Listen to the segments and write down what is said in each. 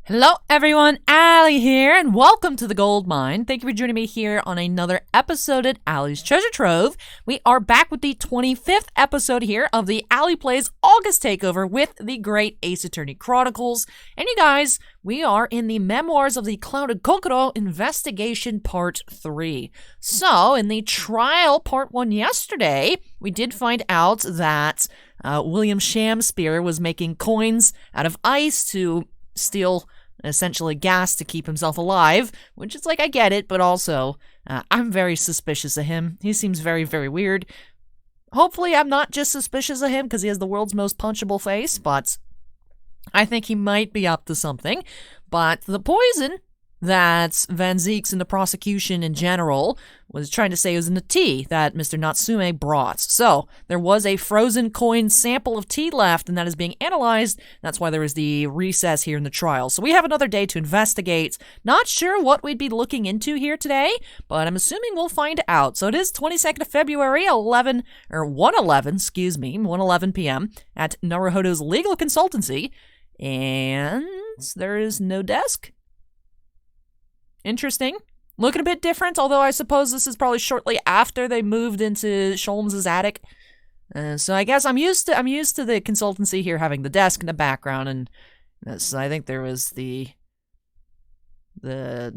Hello everyone, Allie here, and welcome to the Gold Mine. Thank you for joining me here on another episode at Allie's Treasure Trove. We are back with the 25th episode here of the Allie Plays August Takeover with the Great Ace Attorney Chronicles. And you guys, we are in the Memoirs of the Clouded Kokoro Investigation Part 3. So, in the trial Part 1 yesterday, we did find out that William Shamspeare was making coins out of ice to steal essentially gas to keep himself alive, which is like, I get it, but also, I'm very suspicious of him. He seems very, very weird. Hopefully, I'm not just suspicious of him because he has the world's most punchable face, but I think he might be up to something. But the poison that Van Zieks and the prosecution in general was trying to say was in the tea that Mr. Natsume brought. So, there was a frozen coin sample of tea left, and that is being analyzed. That's why there is the recess here in the trial. So we have another day to investigate. Not sure what we'd be looking into here today, but I'm assuming we'll find out. So it is 22nd of February, 1:11 p.m. at Naruhodo's Legal Consultancy, and there is no desk. Interesting. Looking a bit different, although I suppose this is probably shortly after they moved into Sholmes' attic. So I guess I'm used to the consultancy here having the desk in the background, and so I think there was the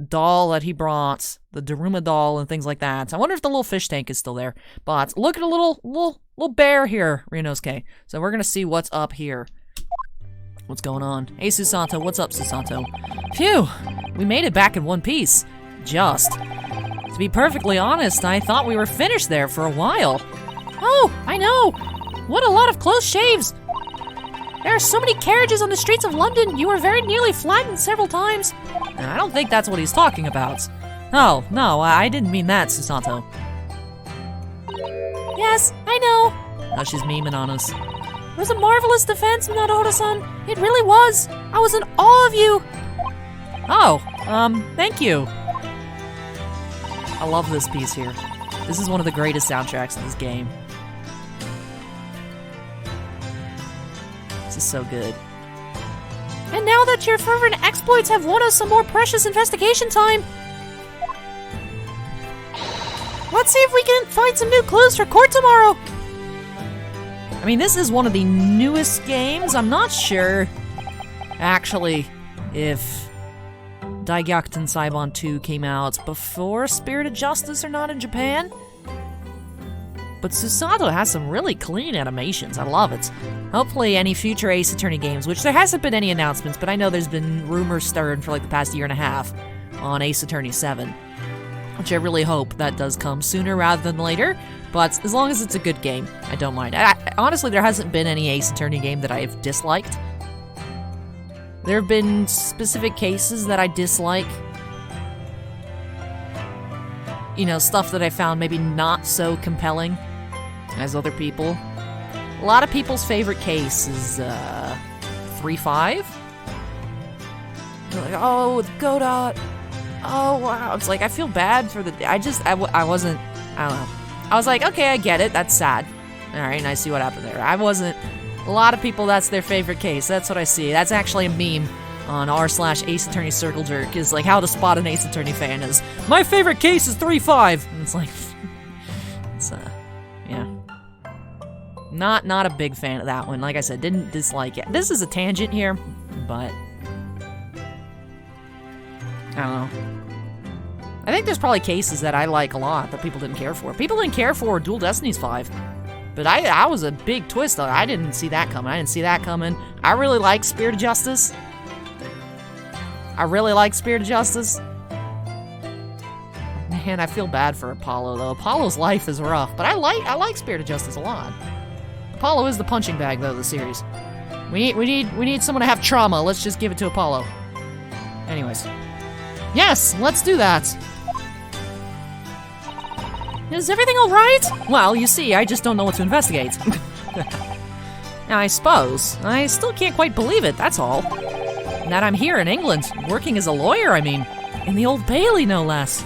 doll that he brought, the Daruma doll and things like that. I wonder if the little fish tank is still there. But look at a little bear here, Rinosuke. So we're gonna see what's up here. What's going on? Hey, Susanto. What's up, Susanto? Phew! We made it back in one piece. Just. To be perfectly honest, I thought we were finished there for a while. Oh, I know! What a lot of close shaves! There are so many carriages on the streets of London, you were very nearly flattened several times. I don't think that's what he's talking about. Oh, no, I didn't mean that, Susanto. Yes, I know. Now she's memeing on us. It was a marvelous defense, Naruhodo-san. It really was. I was in awe of you. Oh, thank you. I love this piece here. This is one of the greatest soundtracks in this game. This is so good. And now that your fervent exploits have won us some more precious investigation time, let's see if we can find some new clues for court tomorrow. I mean, this is one of the newest games. I'm not sure, actually, if Daigyakuten Saibon 2 came out before Spirit of Justice or not in Japan. But Susanto has some really clean animations. I love it. Hopefully any future Ace Attorney games, which there hasn't been any announcements, but I know there's been rumors stirring for like the past year and a half on Ace Attorney 7. Which I really hope that does come sooner rather than later. But as long as it's a good game, I don't mind. Honestly, there hasn't been any Ace Attorney game that I've disliked. There have been specific cases that I dislike. You know, stuff that I found maybe not so compelling as other people. A lot of people's favorite case is 3-5. They're like, oh, Godot. Oh, wow. It's like, I feel bad for the... I wasn't... I don't know. I was like, okay, I get it. That's sad. Alright, and I see what happened there. I wasn't... A lot of people, that's their favorite case. That's what I see. That's actually a meme on r/Ace Attorney Circle Jerk, is like how to spot an Ace Attorney fan is, my favorite case is 3-5. And it's like... It's, yeah. Not a big fan of that one. Like I said, didn't dislike it. This is a tangent here, but... I don't know. I think there's probably cases that I like a lot that people didn't care for. People didn't care for Dual Destinies 5. But I was a big twist. I didn't see that coming. I really like Spirit of Justice. Man, I feel bad for Apollo, though. Apollo's life is rough, but I like Spirit of Justice a lot. Apollo is the punching bag, though, of the series. We need someone to have trauma. Let's just give it to Apollo. Anyways. Yes, let's do that. Is everything alright? Well, you see, I just don't know what to investigate. I suppose. I still can't quite believe it, that's all. That I'm here in England, working as a lawyer, I mean. In the Old Bailey, no less.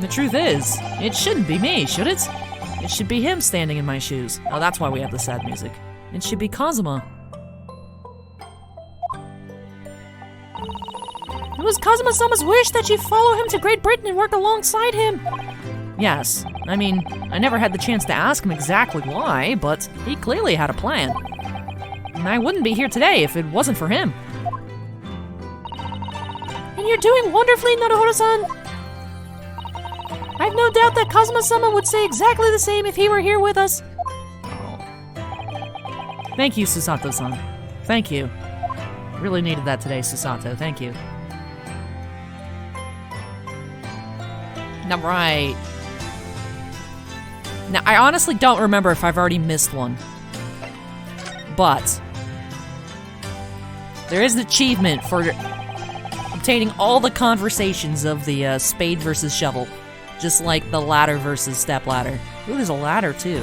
The truth is, it shouldn't be me, should it? It should be him standing in my shoes. Oh, that's why we have the sad music. It should be Kazuma. It was Kazuma-sama's wish that you follow him to Great Britain and work alongside him. Yes, I mean, I never had the chance to ask him exactly why, but he clearly had a plan. And I wouldn't be here today if it wasn't for him. And you're doing wonderfully, Naruhodo-san. I've no doubt that Kazuma-sama would say exactly the same if he were here with us. Oh. Thank you, Susato-san. Thank you. Really needed that today, Susato. Thank you. Alright. Now, I honestly don't remember if I've already missed one. But there is an achievement for obtaining all the conversations of the spade versus shovel. Just like the ladder versus step ladder. Ooh, there's a ladder too.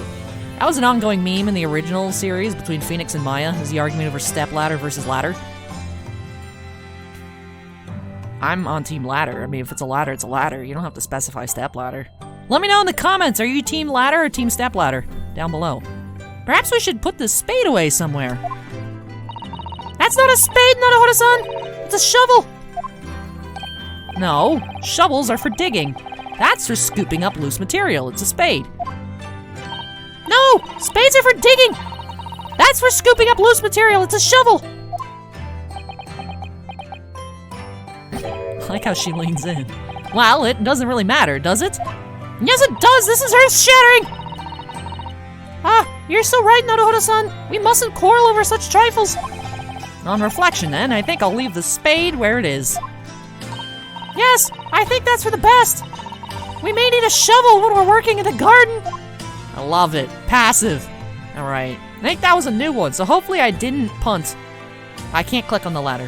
That was an ongoing meme in the original series between Phoenix and Maya, is the argument over step ladder versus ladder. I'm on team ladder. I mean, if it's a ladder, it's a ladder. You don't have to specify step ladder. Let me know in the comments, are you team ladder or team step ladder? Down below. Perhaps we should put this spade away somewhere. That's not a spade, Naruhodo-san! It's a shovel! No, shovels are for digging. That's for scooping up loose material. It's a spade. No! Spades are for digging! That's for scooping up loose material. It's a shovel! I like how she leans in. Well, it doesn't really matter, does it? Yes, it does! This is earth-shattering! Ah, you're so right, Naruhodo-san. We mustn't quarrel over such trifles. On reflection, then, I think I'll leave the spade where it is. Yes, I think that's for the best. We may need a shovel when we're working in the garden. I love it. Passive. Alright. I think that was a new one, so hopefully I didn't punt. I can't click on the ladder.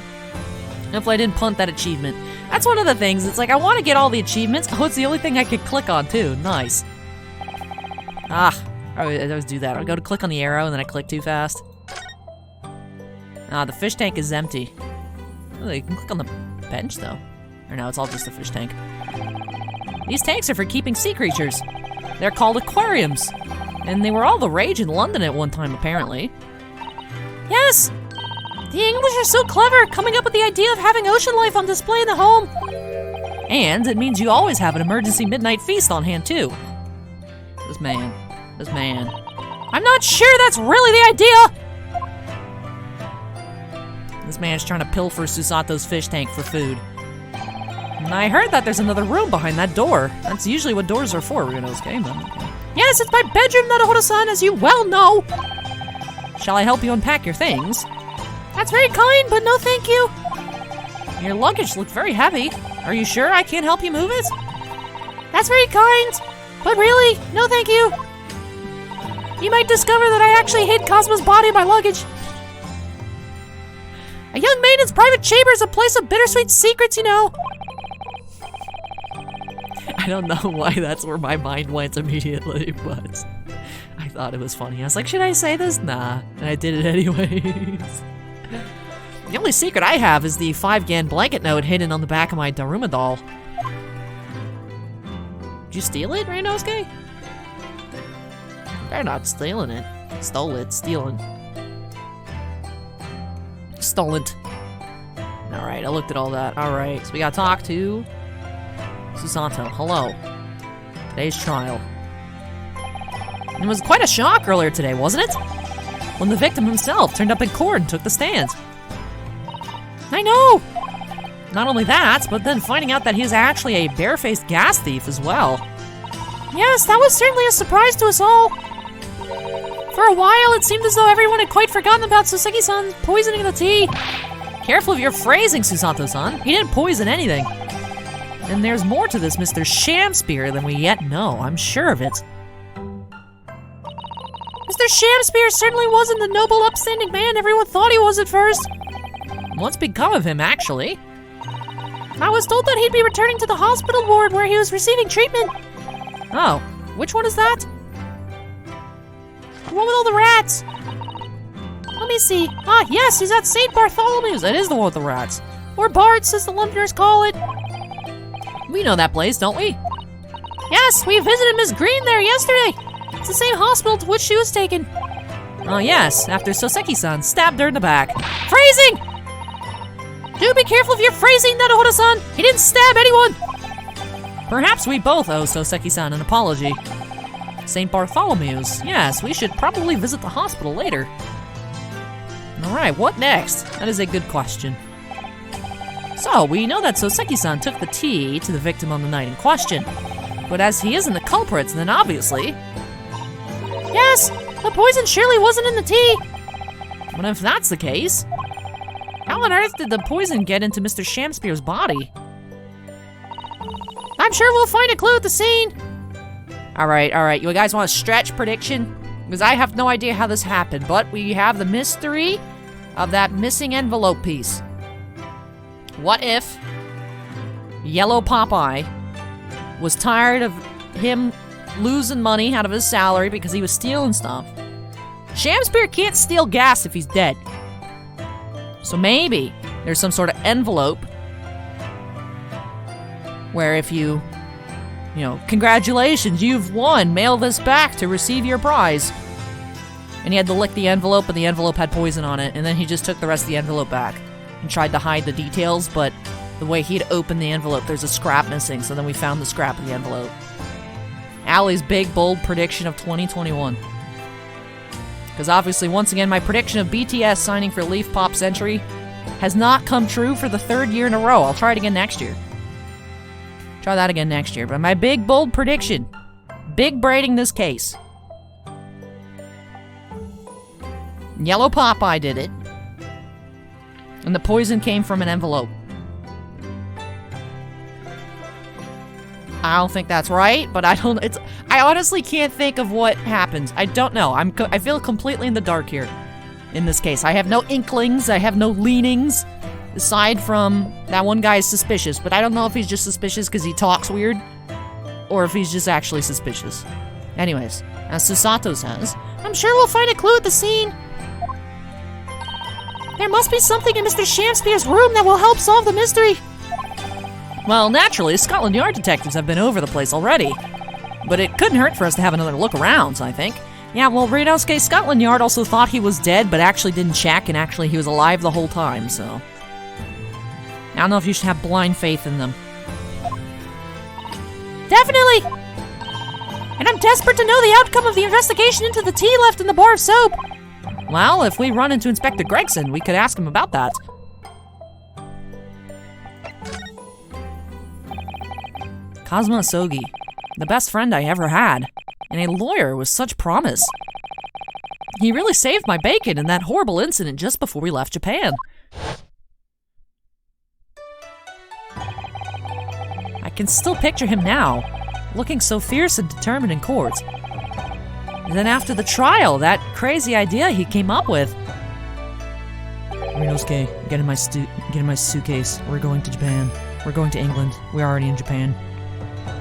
Hopefully I didn't punt that achievement. That's one of the things. It's like, I want to get all the achievements. Oh, it's the only thing I could click on, too. Nice. Ah. I always do that. I go to click on the arrow, and then I click too fast. Ah, the fish tank is empty. Oh, you can click on the bench, though. Or no, it's all just the fish tank. These tanks are for keeping sea creatures. They're called aquariums. And they were all the rage in London at one time, apparently. Yes! The English are so clever, coming up with the idea of having ocean life on display in the home. And it means you always have an emergency midnight feast on hand, too. This man. I'm not sure that's really the idea! This man's trying to pilfer Susato's fish tank for food. And I heard that there's another room behind that door. That's usually what doors are for, Ryunosuke. Yes, it's my bedroom, Naruhodo-san, as you well know. Shall I help you unpack your things? That's very kind, but no thank you. Your luggage looked very heavy. Are you sure I can't help you move it? That's very kind, but really, no thank you. You might discover that I actually hid Cosmo's body in my luggage. A young maiden's private chamber is a place of bittersweet secrets, you know. I don't know why that's where my mind went immediately, but I thought it was funny. I was like, should I say this? Nah, and I did it anyways. The only secret I have is the 5-gan blanket note hidden on the back of my Daruma doll. Did you steal it, Ryunosuke? They're not stealing it. Stole it, stealing. Stolen. Alright, I looked at all that. Alright, so we gotta talk to Susato. Hello. Today's trial. It was quite a shock earlier today, wasn't it? When the victim himself turned up in court and took the stand. I know! Not only that, but then finding out that he's actually a barefaced gas thief as well. Yes, that was certainly a surprise to us all. For a while, it seemed as though everyone had quite forgotten about Soseki-san poisoning the tea. Careful of your phrasing, Susato-san. He didn't poison anything. And there's more to this Mr. Shamspear than we yet know. I'm sure of it. Mr. Shamspear certainly wasn't the noble, upstanding man everyone thought he was at first. What's become of him, actually? I was told that he'd be returning to the hospital ward where he was receiving treatment. Oh, which one is that? The one with all the rats. Let me see. Ah, yes, he's at St. Bartholomew's. That is the one with the rats. Or Bart's, as the Londoners call it. We know that place, don't we? Yes, we visited Miss Green there yesterday. It's the same hospital to which she was taken. Oh, yes, after Soseki-san stabbed her in the back. Phrasing! Do be careful of your phrasing, Naruhodo-san! He didn't stab anyone! Perhaps we both owe Soseki-san an apology. St. Bartholomew's. Yes, we should probably visit the hospital later. Alright, what next? That is a good question. So, we know that Soseki-san took the tea to the victim on the night in question. But as he isn't the culprit, then obviously... Yes! The poison surely wasn't in the tea! But if that's the case... How on earth did the poison get into Mr. Shamspeare's body? I'm sure we'll find a clue at the scene! Alright, you guys want a stretch prediction? Because I have no idea how this happened, but we have the mystery of that missing envelope piece. What if Yellow Popeye was tired of him losing money out of his salary because he was stealing stuff? Shamspeare can't steal gas if he's dead. So maybe there's some sort of envelope where if you congratulations, you've won, mail this back to receive your prize. And he had to lick the envelope, and the envelope had poison on it, and then he just took the rest of the envelope back and tried to hide the details, but the way he'd opened the envelope, there's a scrap missing, so then we found the scrap of the envelope. Allie's big, bold prediction of 2021. Because obviously, once again, my prediction of BTS signing for Leaf Pop Century has not come true for the 3rd year in a row. I'll try it again next year. Try that again next year. But my big, bold prediction, big braiding this case. Yellow Popeye did it. And the poison came from an envelope. I don't think that's right, but I honestly can't think of what happened. I don't know. I feel completely in the dark here in this case. I have no inklings. I have no leanings. Aside from that one guy is suspicious, but I don't know if he's just suspicious because he talks weird or if he's just actually suspicious. Anyways, as Susato says, I'm sure we'll find a clue at the scene. There must be something in Mr. Shamspeare's room that will help solve the mystery. Well, naturally, Scotland Yard detectives have been over the place already. But it couldn't hurt for us to have another look around, I think. Yeah, well, Ryunosuke, Scotland Yard also thought he was dead, but actually didn't check, and actually he was alive the whole time, so... I don't know if you should have blind faith in them. Definitely! And I'm desperate to know the outcome of the investigation into the tea left in the bar of soap. Well, if we run into Inspector Gregson, we could ask him about that. Kazuma Asogi, the best friend I ever had, and a lawyer with such promise. He really saved my bacon in that horrible incident just before we left Japan. I can still picture him now, looking so fierce and determined in court. And then after the trial, that crazy idea he came up with. Ryunosuke, get in my suitcase. We're going to Japan. We're going to England. We're already in Japan.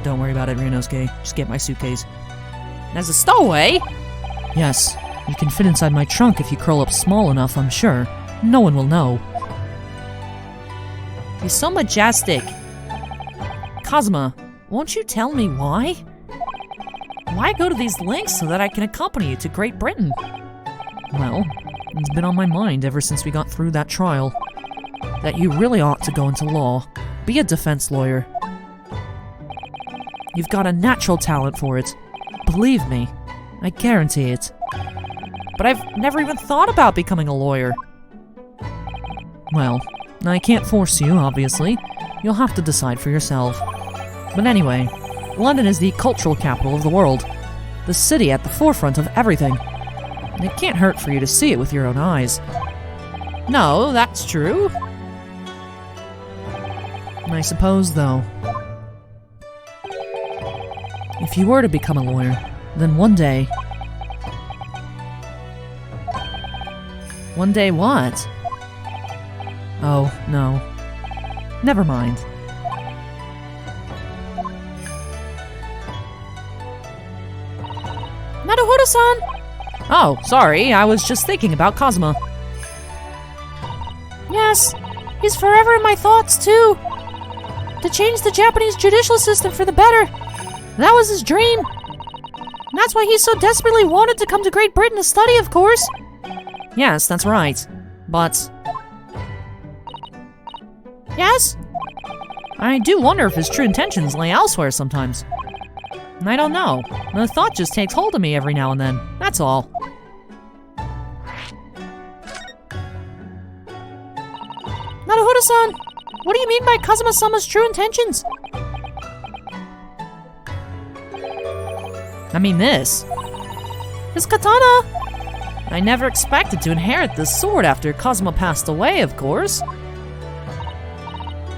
Don't worry about it, Ryunosuke. Just get my suitcase. As a stowaway? Yes. You can fit inside my trunk if you curl up small enough, I'm sure. No one will know. He's so majestic. Kazuma, won't you tell me why? Why go to these lengths so that I can accompany you to Great Britain? Well, it's been on my mind ever since we got through that trial. That you really ought to go into law. Be a defense lawyer. You've got a natural talent for it. Believe me, I guarantee it. But I've never even thought about becoming a lawyer. Well, I can't force you, obviously. You'll have to decide for yourself. But anyway, London is the cultural capital of the world. The city at the forefront of everything. It can't hurt for you to see it with your own eyes. No, that's true. I suppose, though, if you were to become a lawyer, then one day... One day what? Oh, no. Never mind. Naruhodo-san! Oh, sorry, I was just thinking about Kazuma. Yes, he's forever in my thoughts, too. To change the Japanese judicial system for the better. That was his dream. And that's why he so desperately wanted to come to Great Britain to study, of course. Yes, that's right. But... Yes? I do wonder if his true intentions lay elsewhere sometimes. I don't know. The thought just takes hold of me every now and then. That's all. Naruhodo-san, what do you mean by Kazuma-sama's true intentions? I mean this. His katana! I never expected to inherit this sword after Kazuma passed away, of course.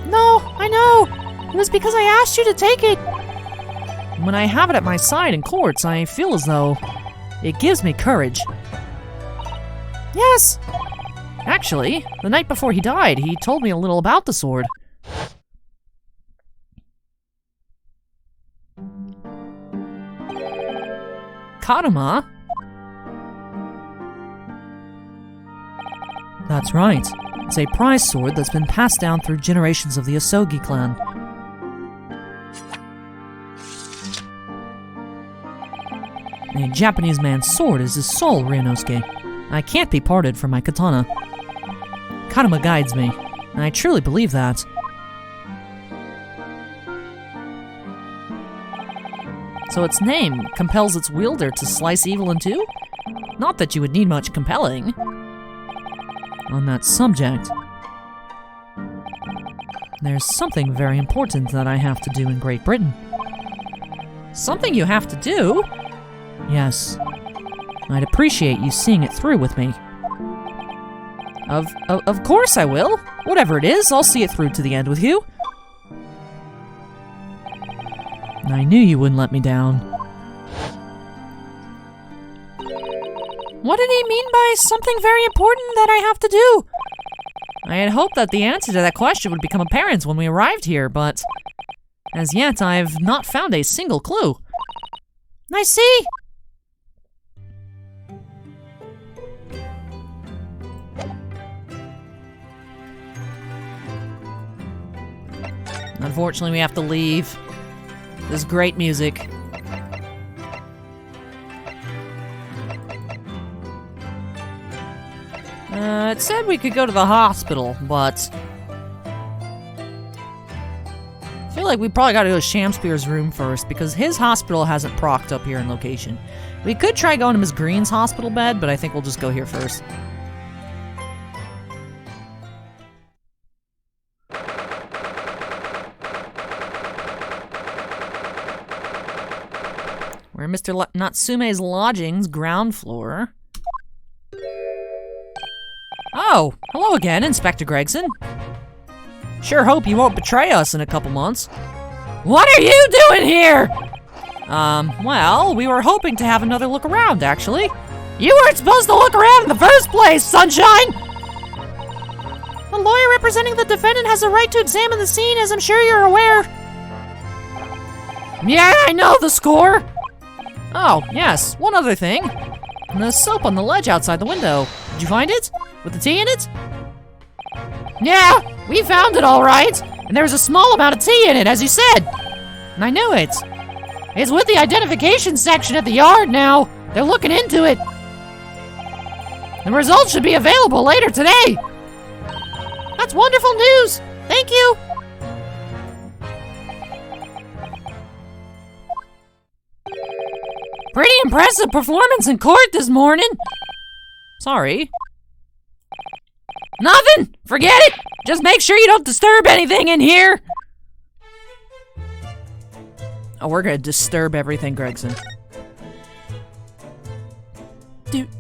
No, I know. It was because I asked you to take it. When I have it at my side in courts, I feel as though it gives me courage. Yes. Actually, the night before he died, he told me a little about the sword. Karuma? That's right. It's a prize sword that's been passed down through generations of the Asogi clan. A Japanese man's sword is his soul, Ryunosuke. I can't be parted from my katana. Karuma guides me, and I truly believe that. So its name compels its wielder to slice evil in two? Not that you would need much compelling. On that subject, there's something very important that I have to do in Great Britain. Something you have to do? Yes. I'd appreciate you seeing it through with me. Of course I will. Whatever it is, I'll see it through to the end with you. I knew you wouldn't let me down. What did he mean by something very important that I have to do? I had hoped that the answer to that question would become apparent when we arrived here, but as yet I've not found a single clue. I see. Unfortunately, we have to leave. This great music. It said we could go to the hospital, but I feel like we probably gotta go to Shamspeare's room first, because his hospital hasn't procced up here in location. We could try going to Miss Green's hospital bed, but I think we'll just go here first. We're in Mr. Natsume's lodgings, ground floor. Oh, hello again, Inspector Gregson. Sure hope you won't betray us in a couple months. What are you doing here? Well, we were hoping to have another look around, actually. You weren't supposed to look around in the first place, Sunshine! The lawyer representing the defendant has the right to examine the scene, as I'm sure you're aware. Yeah, I know the score! Oh, yes, one other thing. The soap on the ledge outside the window. Did you find it? With the tea in it? Yeah, we found it all right. And there was a small amount of tea in it, as you said. And I knew it. It's with the identification section at the yard now. They're looking into it. The results should be available later today. That's wonderful news. Thank you. Pretty impressive performance in court this morning. Sorry. Nothing! Forget it! Just make sure you don't disturb anything in here! Oh, we're gonna disturb everything, Gregson. So it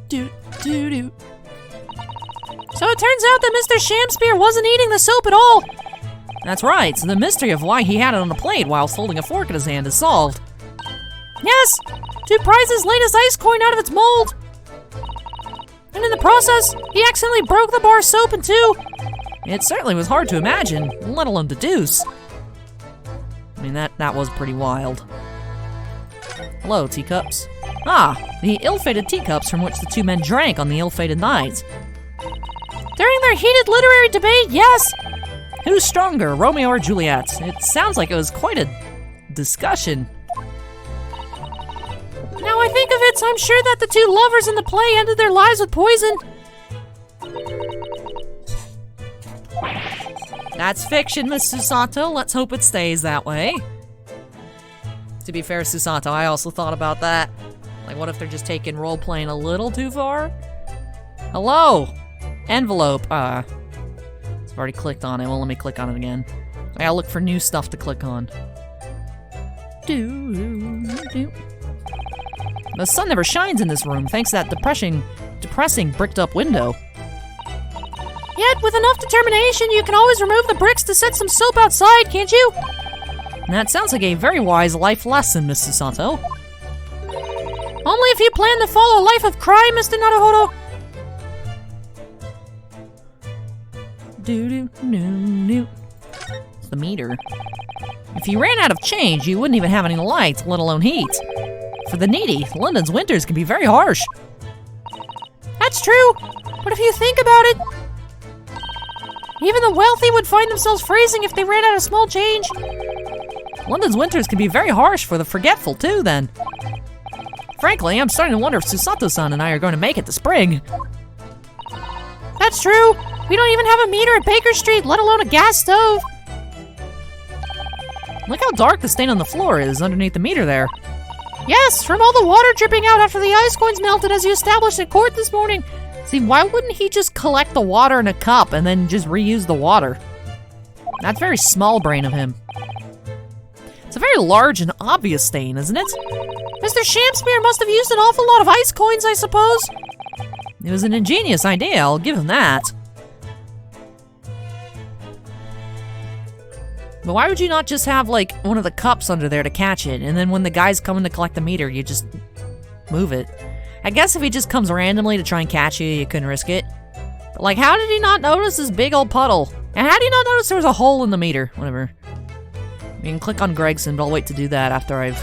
turns out that Mr. Shamspeare wasn't eating the soap at all! That's right, so the mystery of why he had it on the plate whilst holding a fork in his hand is solved. Yes! To prise his latest ice coin out of its mold! And in the process, he accidentally broke the bar soap in two. It certainly was hard to imagine, let alone deduce. I mean, that was pretty wild. Hello, teacups. Ah, the ill-fated teacups from which the two men drank on the ill-fated night. During their heated literary debate, yes! Who's stronger, Romeo or Juliet? It sounds like it was quite a discussion. Now I think of it, I'm sure that the two lovers in the play ended their lives with poison. That's fiction, Miss Susato. Let's hope it stays that way. To be fair, Susato, I also thought about that. Like, what if they're just taking role-playing a little too far? Hello! Envelope. I've already clicked on it. Well, let me click on it again. I gotta look for new stuff to click on. The sun never shines in this room, thanks to that depressing bricked-up window. Yet, with enough determination, you can always remove the bricks to set some soap outside, can't you? That sounds like a very wise life lesson, Miss Susato. Only if you plan to follow a life of crime, Mr. Naruhodo. It's the meter. If you ran out of change, you wouldn't even have any lights, let alone heat. For the needy, London's winters can be very harsh. That's true, but if you think about it, even the wealthy would find themselves freezing if they ran out of small change. London's winters can be very harsh for the forgetful, too, then. Frankly, I'm starting to wonder if Susato-san and I are going to make it to spring. That's true. We don't even have a meter at Baker Street, let alone a gas stove. Look how dark the stain on the floor is underneath the meter there. Yes, from all the water dripping out after the ice coins melted as you established at court this morning. See, why wouldn't he just collect the water in a cup and then just reuse the water? That's very small brain of him. It's a very large and obvious stain, isn't it? Mr. Shamspeare must have used an awful lot of ice coins, I suppose. It was an ingenious idea, I'll give him that. But why would you not just have, like, one of the cups under there to catch it, and then when the guy's coming to collect the meter, you just move it? I guess if he just comes randomly to try and catch you, you couldn't risk it. But, like, how did he not notice this big old puddle? And how did he not notice there was a hole in the meter? Whatever. You can click on Gregson, but I'll wait to do that after I've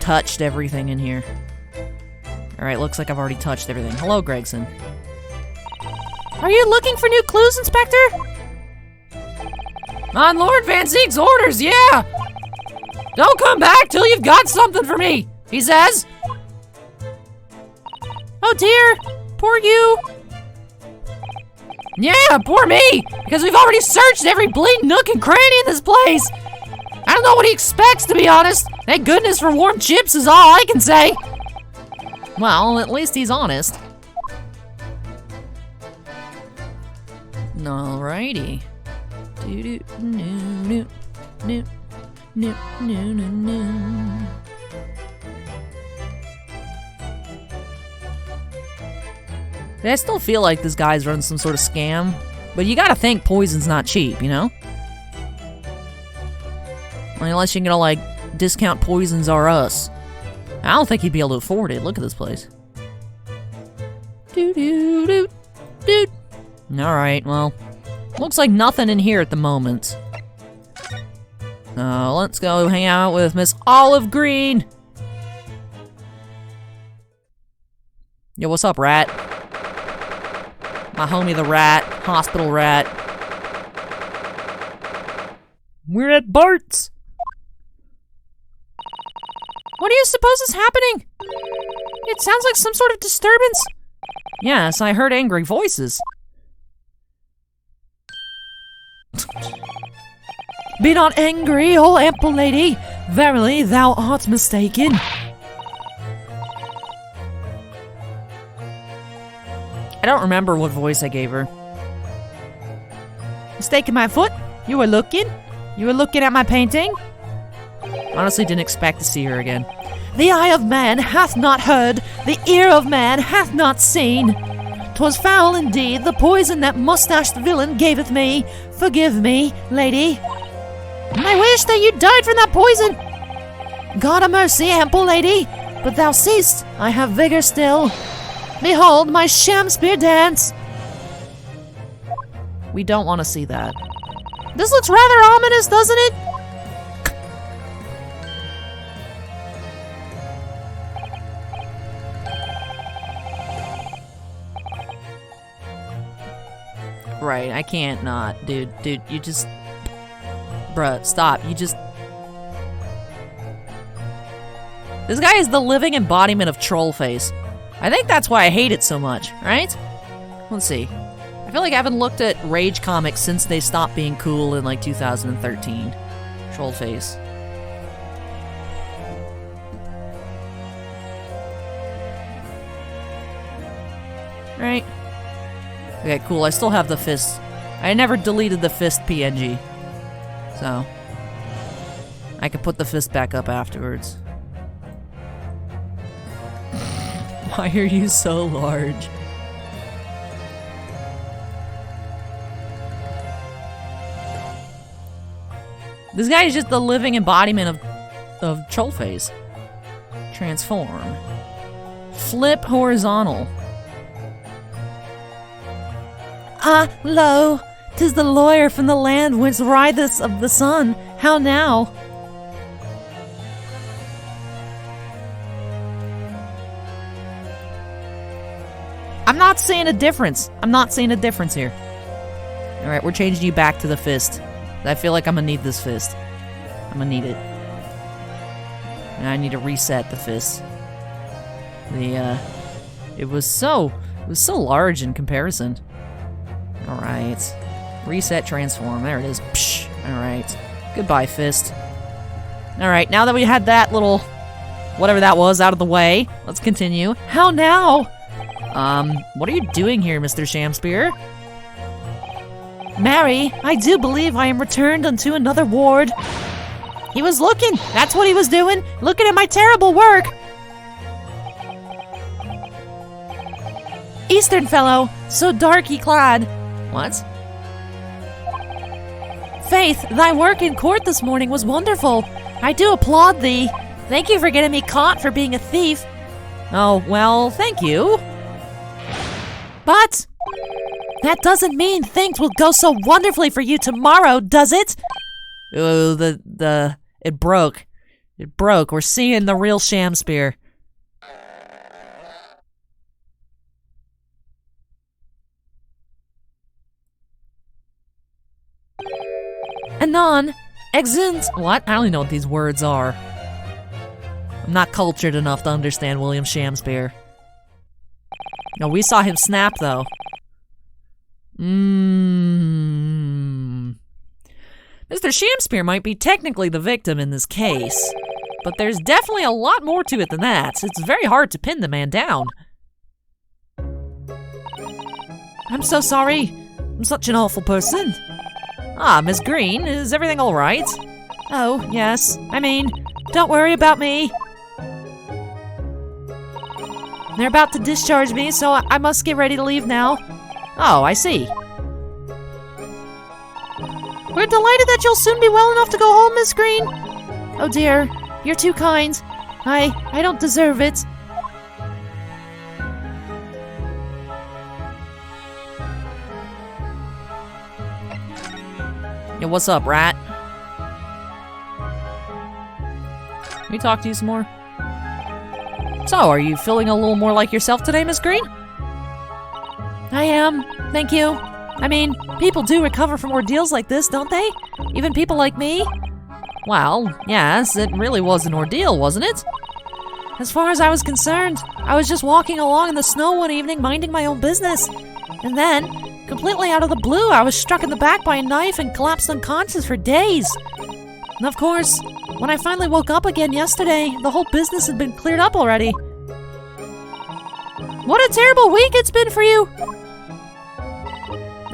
touched everything in here. Alright, looks like I've already touched everything. Hello, Gregson. Are you looking for new clues, Inspector? On Lord Van Zeek's orders, yeah! Don't come back till you've got something for me, he says. Oh dear, poor you. Yeah, poor me, because we've already searched every bleeding nook and cranny in this place. I don't know what he expects, to be honest. Thank goodness for warm chips is all I can say. Well, at least he's honest. Alrighty. I still feel like this guy's running some sort of scam, but you gotta think poison's not cheap, you know? Unless you're gonna, like, discount Poisons R Us. I don't think he'd be able to afford it. Look at this place. Alright, well, looks like nothing in here at the moment. Let's go hang out with Miss Olive Green. Yo, what's up, rat? My homie the rat, hospital rat. We're at Bart's. What do you suppose is happening? It sounds like some sort of disturbance. Yes, I heard angry voices. Be not angry, O ample lady. Verily, thou art mistaken. I don't remember what voice I gave her. Mistaken my foot? You were looking? You were looking at my painting? Honestly, didn't expect to see her again. The eye of man hath not heard, the ear of man hath not seen. 'Twas foul indeed, the poison that mustached villain gaveth me. Forgive me, lady. I wish that you died from that poison. God a mercy, ample lady, but thou seest, I have vigor still. Behold my Shamspeare dance. We don't want to see that. This looks rather ominous, doesn't it? Right, I can't not. Dude, you just... Bruh, stop. You just... This guy is the living embodiment of troll face. I think that's why I hate it so much, right? Let's see. I I feel like I haven't looked at Rage comics since they stopped being cool in like 2013. Troll face. Right. Okay, cool. I still have the fist. I never deleted the fist PNG. So I could put the fist back up afterwards. Why are you so large? This guy is just the living embodiment of Trollface. Transform. Flip horizontal. Lo, 'tis the lawyer from the land whence rideth of the sun. How now? I'm not seeing a difference. I'm not seeing a difference here. Alright, we're changing you back to the fist. I feel like I'm gonna need this fist. I'm gonna need it. And I need to reset the fist. It was so large in comparison. Alright. Reset, transform. There it is. Psh. Alright. Goodbye, fist. Alright, now that we had that little whatever that was out of the way, let's continue. How now? What are you doing here, Mr. Shamspear? Mary, I do believe I am returned unto another ward. He was looking. That's what he was doing. Looking at my terrible work. Eastern fellow, so darky clad. What? Faith, thy work in court this morning was wonderful. I do applaud thee. Thank you for getting me caught for being a thief. Oh, well, thank you. But that doesn't mean things will go so wonderfully for you tomorrow, does it? Oh, it broke. It broke. We're seeing the real Shamspear. Anon, exunt. What? I don't even know what these words are. I'm not cultured enough to understand William Shamspear. No, we saw him snap, though. Mr. Shamspear might be technically the victim in this case, but there's definitely a lot more to it than that. It's very hard to pin the man down. I'm so sorry. I'm such an awful person. Ah, Miss Green, is everything all right? Oh, yes. I mean, don't worry about me. They're about to discharge me, so I must get ready to leave now. Oh, I see. We're delighted that you'll soon be well enough to go home, Miss Green. Oh dear, you're too kind. I don't deserve it. Yo, what's up, rat? Can we talk to you some more? So, are you feeling a little more like yourself today, Miss Green? I am, thank you. I mean, people do recover from ordeals like this, don't they? Even people like me? Well, yes, it really was an ordeal, wasn't it? As far as I was concerned, I was just walking along in the snow one evening minding my own business. And then, completely out of the blue, I was struck in the back by a knife and collapsed unconscious for days. And of course, when I finally woke up again yesterday, the whole business had been cleared up already. What a terrible week it's been for you!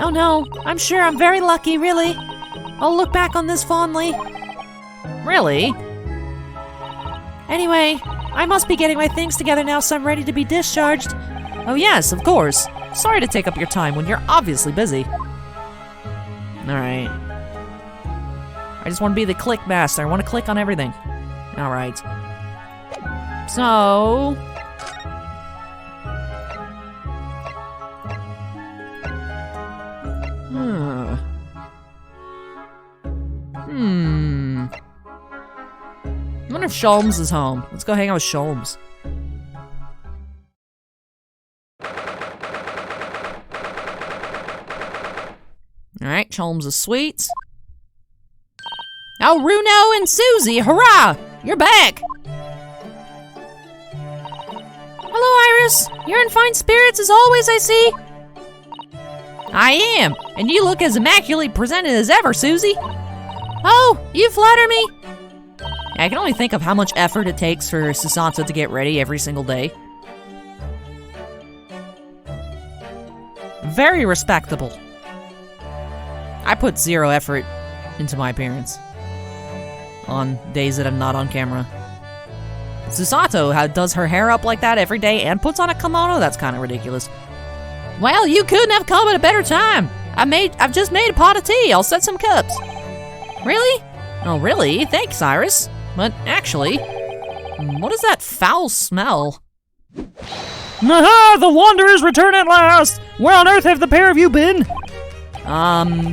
Oh no, I'm sure I'm very lucky, really. I'll look back on this fondly. Really? Anyway, I must be getting my things together now so I'm ready to be discharged. Oh yes, of course. Sorry to take up your time when you're obviously busy. Alright. I just want to be the click master. I want to click on everything. Alright. So... I wonder if Sholmes is home. Let's go hang out with Sholmes. Alright, Sholmes is sweet. Oh, Runo and Susie, hurrah! You're back! Hello, Iris. You're in fine spirits as always, I see. I am, and you look as immaculately presented as ever, Susie. Oh, you flatter me. I can only think of how much effort it takes for Susanto to get ready every single day. Very respectable. I put 0 effort into my appearance on days that I'm not on camera. Susanto does her hair up like that every day and puts on a kimono? That's kind of ridiculous. Well, you couldn't have come at a better time. I've just made a pot of tea. I'll set some cups. Really? Oh, really? Thanks, Iris. But actually, what is that foul smell? Aha! The Wanderers return at last! Where on earth have the pair of you been?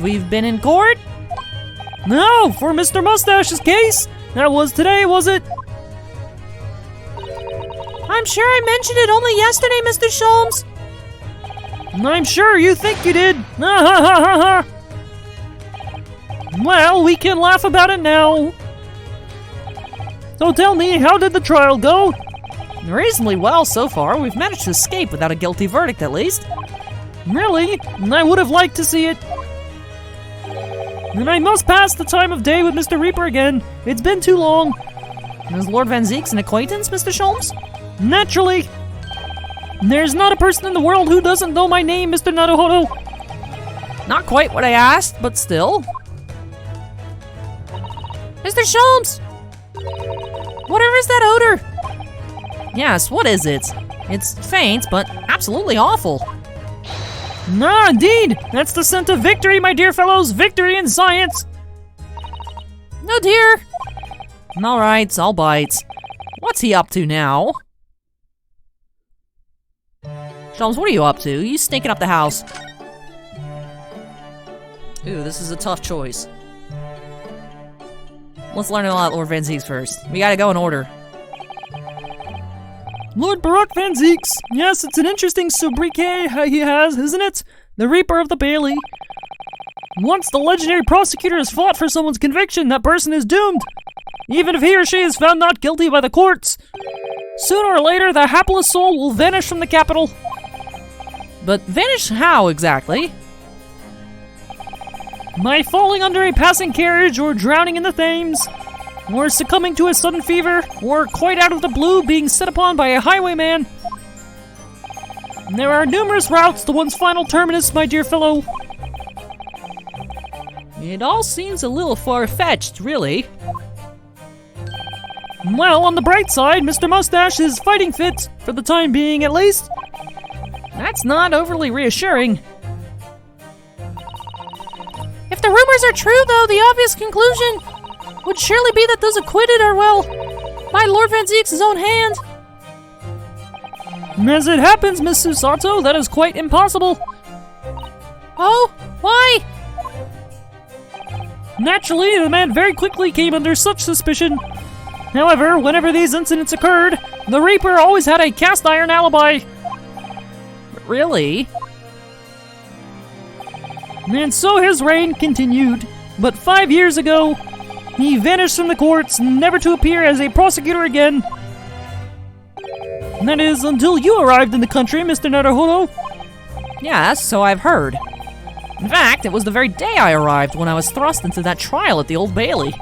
We've been in court? No, for Mr. Mustache's case. That was today, was it? I'm sure I mentioned it only yesterday, Mr. Sholmes. I'm sure you think you did. Well, we can laugh about it now. So tell me, how did the trial go? Reasonably well so far. We've managed to escape without a guilty verdict, at least. Really? I would have liked to see it. And I must pass the time of day with Mr. Reaper again. It's been too long. Is Lord Van Zeek's an acquaintance, Mr. Sholmes? Naturally. There's not a person in the world who doesn't know my name, Mr. Naruhodo. Not quite what I asked, but still. Mr. Sholmes! Whatever is that odor? Yes, what is it? It's faint, but absolutely awful. Nah, indeed. That's the scent of victory, my dear fellows. Victory in science. Oh dear. All right, I'll bite. What's he up to now? Sholmes, what are you up to? You stinking up the house. Ooh, this is a tough choice. Let's learn about Lord Van Zeek's first. We gotta go in order. Lord Barak Van Zeeks. Yes, it's an interesting sobriquet he has, isn't it? The Reaper of the Bailey. Once the legendary prosecutor has fought for someone's conviction, that person is doomed. Even if he or she is found not guilty by the courts. Sooner or later, the hapless soul will vanish from the capital. But vanish how, exactly? By falling under a passing carriage, or drowning in the Thames, or succumbing to a sudden fever, or quite out of the blue being set upon by a highwayman. There are numerous routes to one's final terminus, my dear fellow. It all seems a little far-fetched, really. Well, on the bright side, Mr. Mustache is fighting fit, for the time being at least. That's not overly reassuring. If the rumors are true, though, the obvious conclusion would surely be that those acquitted are, well, by Lord Van Zeek's own hand. As it happens, Miss Susanto, that is quite impossible. Oh, why? Naturally, the man very quickly came under such suspicion. However, whenever these incidents occurred, the Reaper always had a cast-iron alibi. Really? And so his reign continued. But 5 years ago, he vanished from the courts, never to appear as a prosecutor again. That is, until you arrived in the country, Mr. Naruhodo. Yes, so I've heard. In fact, it was the very day I arrived when I was thrust into that trial at the Old Bailey.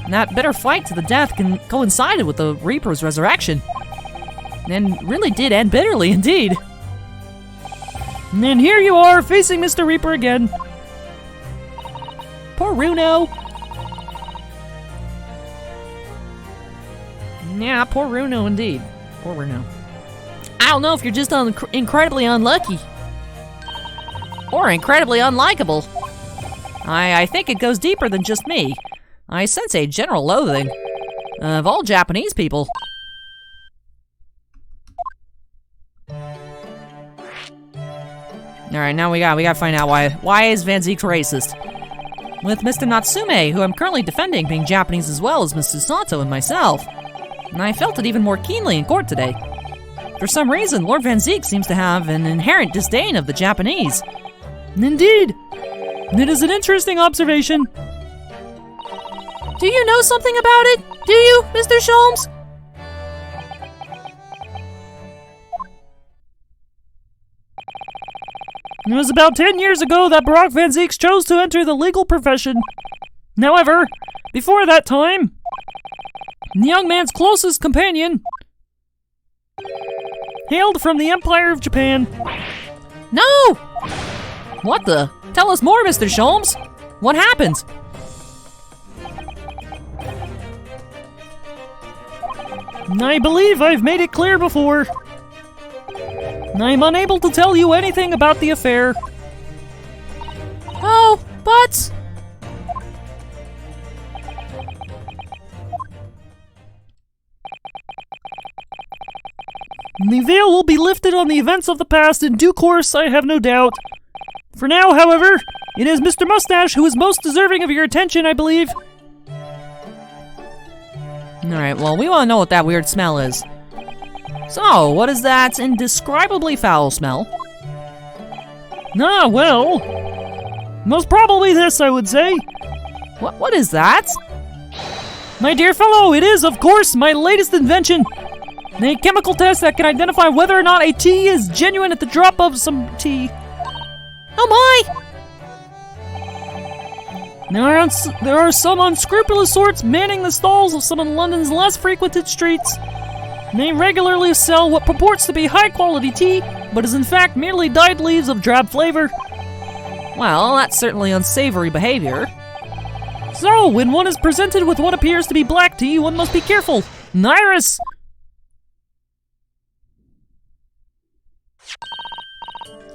And that bitter fight to the death coincided with the Reaper's resurrection. And really did end bitterly indeed. And here you are, facing Mr. Reaper again. Poor Runo. Yeah, poor Runo indeed. Poor Runo. I don't know if you're just incredibly unlucky. Or incredibly unlikable. I think it goes deeper than just me. I sense a general loathing of all Japanese people. Alright, now we gotta find out why is Van Zeek racist? With Mr. Natsume, who I'm currently defending, being Japanese as well as Miss Susanto and myself. And I felt it even more keenly in court today. For some reason, Lord Van Zeek seems to have an inherent disdain of the Japanese. Indeed. It is an interesting observation. Do you know something about it? Do you, Mr. Sholmes? It was about 10 years ago that Park Blvd N chose to enter the legal profession. However, before that time, the young man's closest companion hailed from the Empire of Japan. No! What the? Tell us more, Mr. Sholmes. What happened? I believe I've made it clear before. I'm unable to tell you anything about the affair. Oh, but... The veil will be lifted on the events of the past in due course, I have no doubt. For now, however, it is Mr. Mustache who is most deserving of your attention, I believe. Alright, well, we want to know what that weird smell is. So, what is that indescribably foul smell? Ah, well... most probably this, I would say. What is that? My dear fellow, it is, of course, my latest invention. A chemical test that can identify whether or not a tea is genuine at the drop of some tea. Oh my! There are some unscrupulous sorts manning the stalls of some of London's less frequented streets. They regularly sell what purports to be high-quality tea, but is in fact merely dyed leaves of drab flavor. Well, that's certainly unsavory behavior. So, when one is presented with what appears to be black tea, one must be careful. Iris!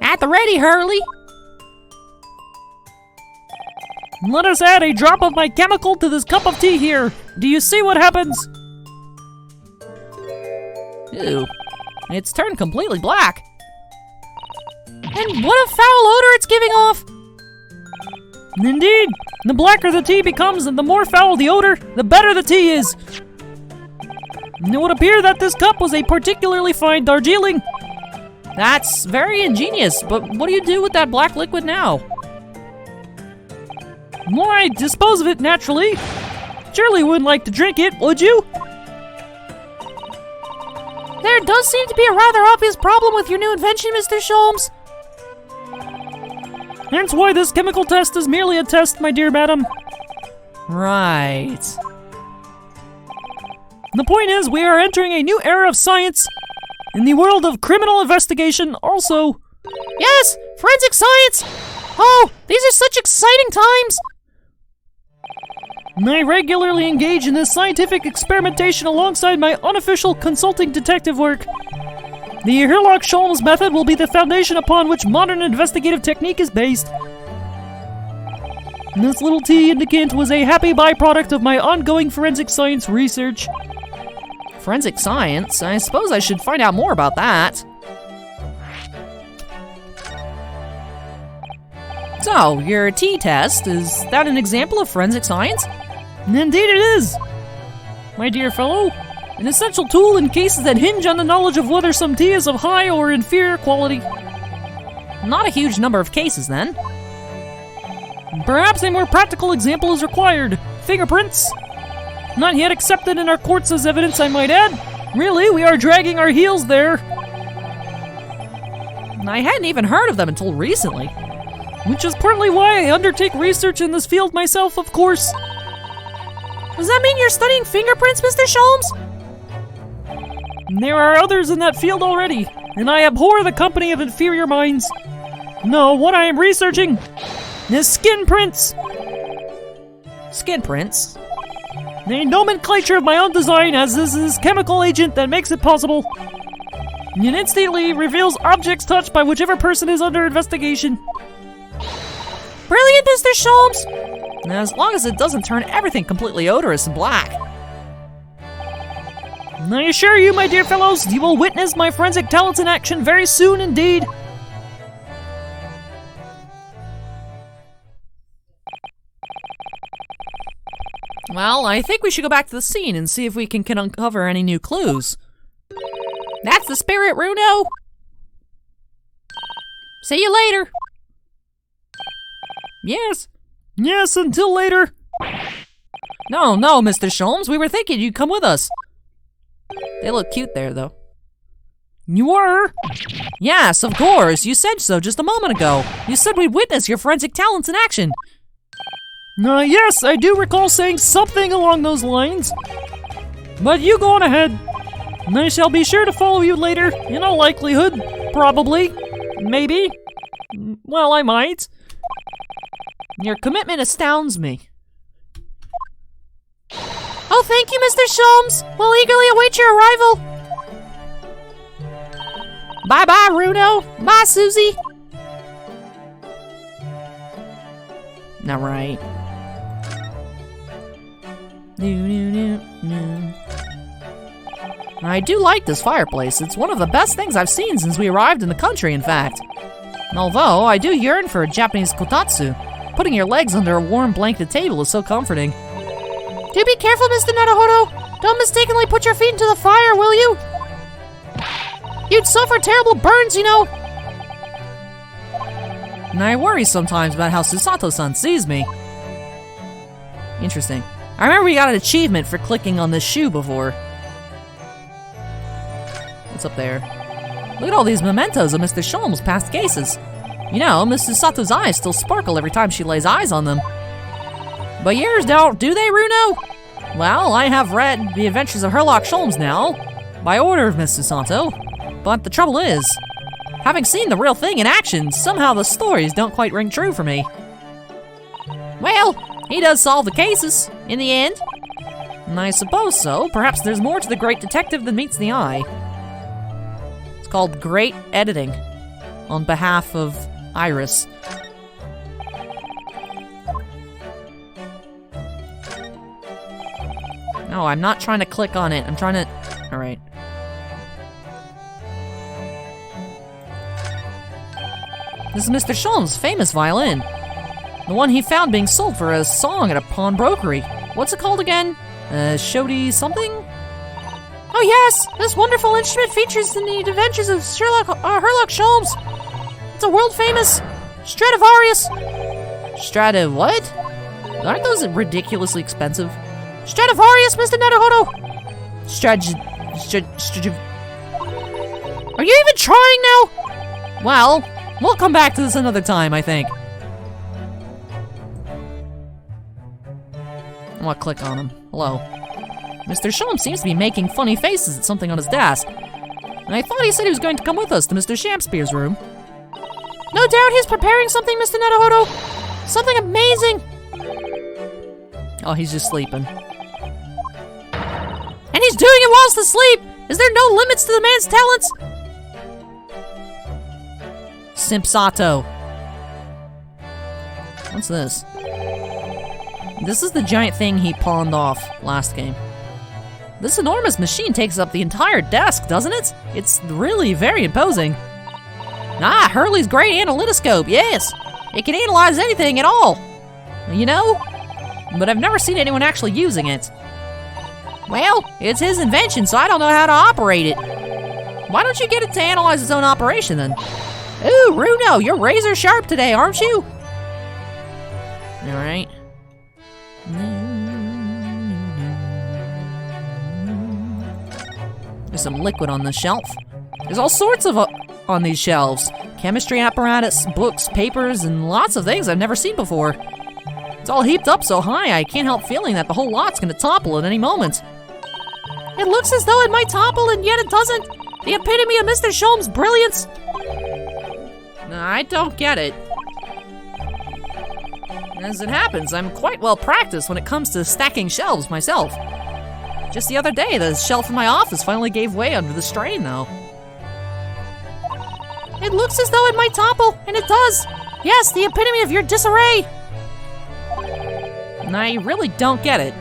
At the ready, Hurley! Let us add a drop of my chemical to this cup of tea here. Do you see what happens? Ew. It's turned completely black. And what a foul odor it's giving off! Indeed. The blacker the tea becomes and the more foul the odor, the better the tea is. It would appear that this cup was a particularly fine Darjeeling. That's very ingenious, but what do you do with that black liquid now? Why, dispose of it naturally. Surely you wouldn't like to drink it, would you? There does seem to be a rather obvious problem with your new invention, Mr. Sholmes. Hence why this chemical test is merely a test, my dear madam. Right. The point is, we are entering a new era of science. In the world of criminal investigation, also. Yes, forensic science! Oh, these are such exciting times! I regularly engage in this scientific experimentation alongside my unofficial consulting detective work. The Herlock-Sholmes method will be the foundation upon which modern investigative technique is based. This little tea indicant was a happy byproduct of my ongoing forensic science research. Forensic science? I suppose I should find out more about that. So, your tea test, is that an example of forensic science? Indeed it is! My dear fellow, an essential tool in cases that hinge on the knowledge of whether some tea is of high or inferior quality. Not a huge number of cases, then. Perhaps a more practical example is required. Fingerprints. Not yet accepted in our courts as evidence, I might add. Really, we are dragging our heels there. I hadn't even heard of them until recently. Which is partly why I undertake research in this field myself, of course. Does that mean you're studying fingerprints, Mr. Sholmes? There are others in that field already, and I abhor the company of inferior minds. No, what I am researching is skin prints. Skin prints? A nomenclature of my own design, as this is chemical agent that makes it possible. It instantly reveals objects touched by whichever person is under investigation. Brilliant, Mr. Sholmes! As long as it doesn't turn everything completely odorous and black. I assure you, my dear fellows, you will witness my forensic talents in action very soon indeed. Well, I think we should go back to the scene and see if we can uncover any new clues. That's the spirit, Runo! See you later! Yes. Yes, until later. No, Mr. Sholmes, we were thinking you'd come with us. They look cute there, though. You were? Yes, of course. You said so just a moment ago. You said we'd witness your forensic talents in action. Yes, I do recall saying something along those lines. But you go on ahead. I shall be sure to follow you later, in all likelihood. Probably. Maybe. Well, I might. Your commitment astounds me. Oh, thank you, Mr. Sholmes. We'll eagerly await your arrival. Bye-bye, Runo. Bye, Susie. All right. I do like this fireplace. It's one of the best things I've seen since we arrived in the country, in fact. Although, I do yearn for a Japanese kotatsu. Putting your legs under a warm blanket table is so comforting. Do be careful, Mr. Naruhodo. Don't mistakenly put your feet into the fire, will you? You'd suffer terrible burns, you know. And I worry sometimes about how Susato-san sees me. Interesting. I remember we got an achievement for clicking on this shoe before. What's up there? Look at all these mementos of Mr. Sholmes' past cases. You know, Miss Susato's eyes still sparkle every time she lays eyes on them. But yours don't, do they, Runo? Well, I have read The Adventures of Herlock Sholmes now, by order of Miss Susato. But the trouble is, having seen the real thing in action, somehow the stories don't quite ring true for me. Well, he does solve the cases, in the end. And I suppose so. Perhaps there's more to the great detective than meets the eye. It's called Great Editing, on behalf of Iris. No, I'm not trying to click on it. I'm trying to... Alright. This is Mr. Sholmes' famous violin. The one he found being sold for a song at a pawnbrokery. What's it called again? Shodi something? Oh yes! This wonderful instrument features in the adventures of Herlock Sholmes. It's a world-famous Stradivarius. What? Aren't those ridiculously expensive? Stradivarius, Mr. Naruhodo! Are you even trying now? Well, we'll come back to this another time, I think. I'm gonna click on him. Hello. Mr. Sholmes seems to be making funny faces at something on his desk. And I thought he said he was going to come with us to Mr. Shampspeare's room. No doubt he's preparing something, Mr. Naruhodo. Something amazing. Oh, he's just sleeping. And he's doing it whilst asleep! Is there no limits to the man's talents? Simpsato. What's this? This is the giant thing he pawned off last game. This enormous machine takes up the entire desk, doesn't it? It's really very imposing. Ah, Hurley's great analytoscope, yes! It can analyze anything at all! You know? But I've never seen anyone actually using it. Well, it's his invention, so I don't know how to operate it. Why don't you get it to analyze its own operation, then? Ooh, Runo, you're razor sharp today, aren't you? Alright. There's some liquid on the shelf. There's all sorts of on these shelves. Chemistry apparatus, books, papers, and lots of things I've never seen before. It's all heaped up so high, I can't help feeling that the whole lot's gonna topple at any moment. It looks as though it might topple, and yet it doesn't. The epitome of Mr. Sholmes' brilliance. I don't get it. As it happens, I'm quite well practiced when it comes to stacking shelves myself. Just the other day, the shelf in my office finally gave way under the strain, though. It looks as though it might topple, and it does. Yes, the epitome of your disarray. And I really don't get it.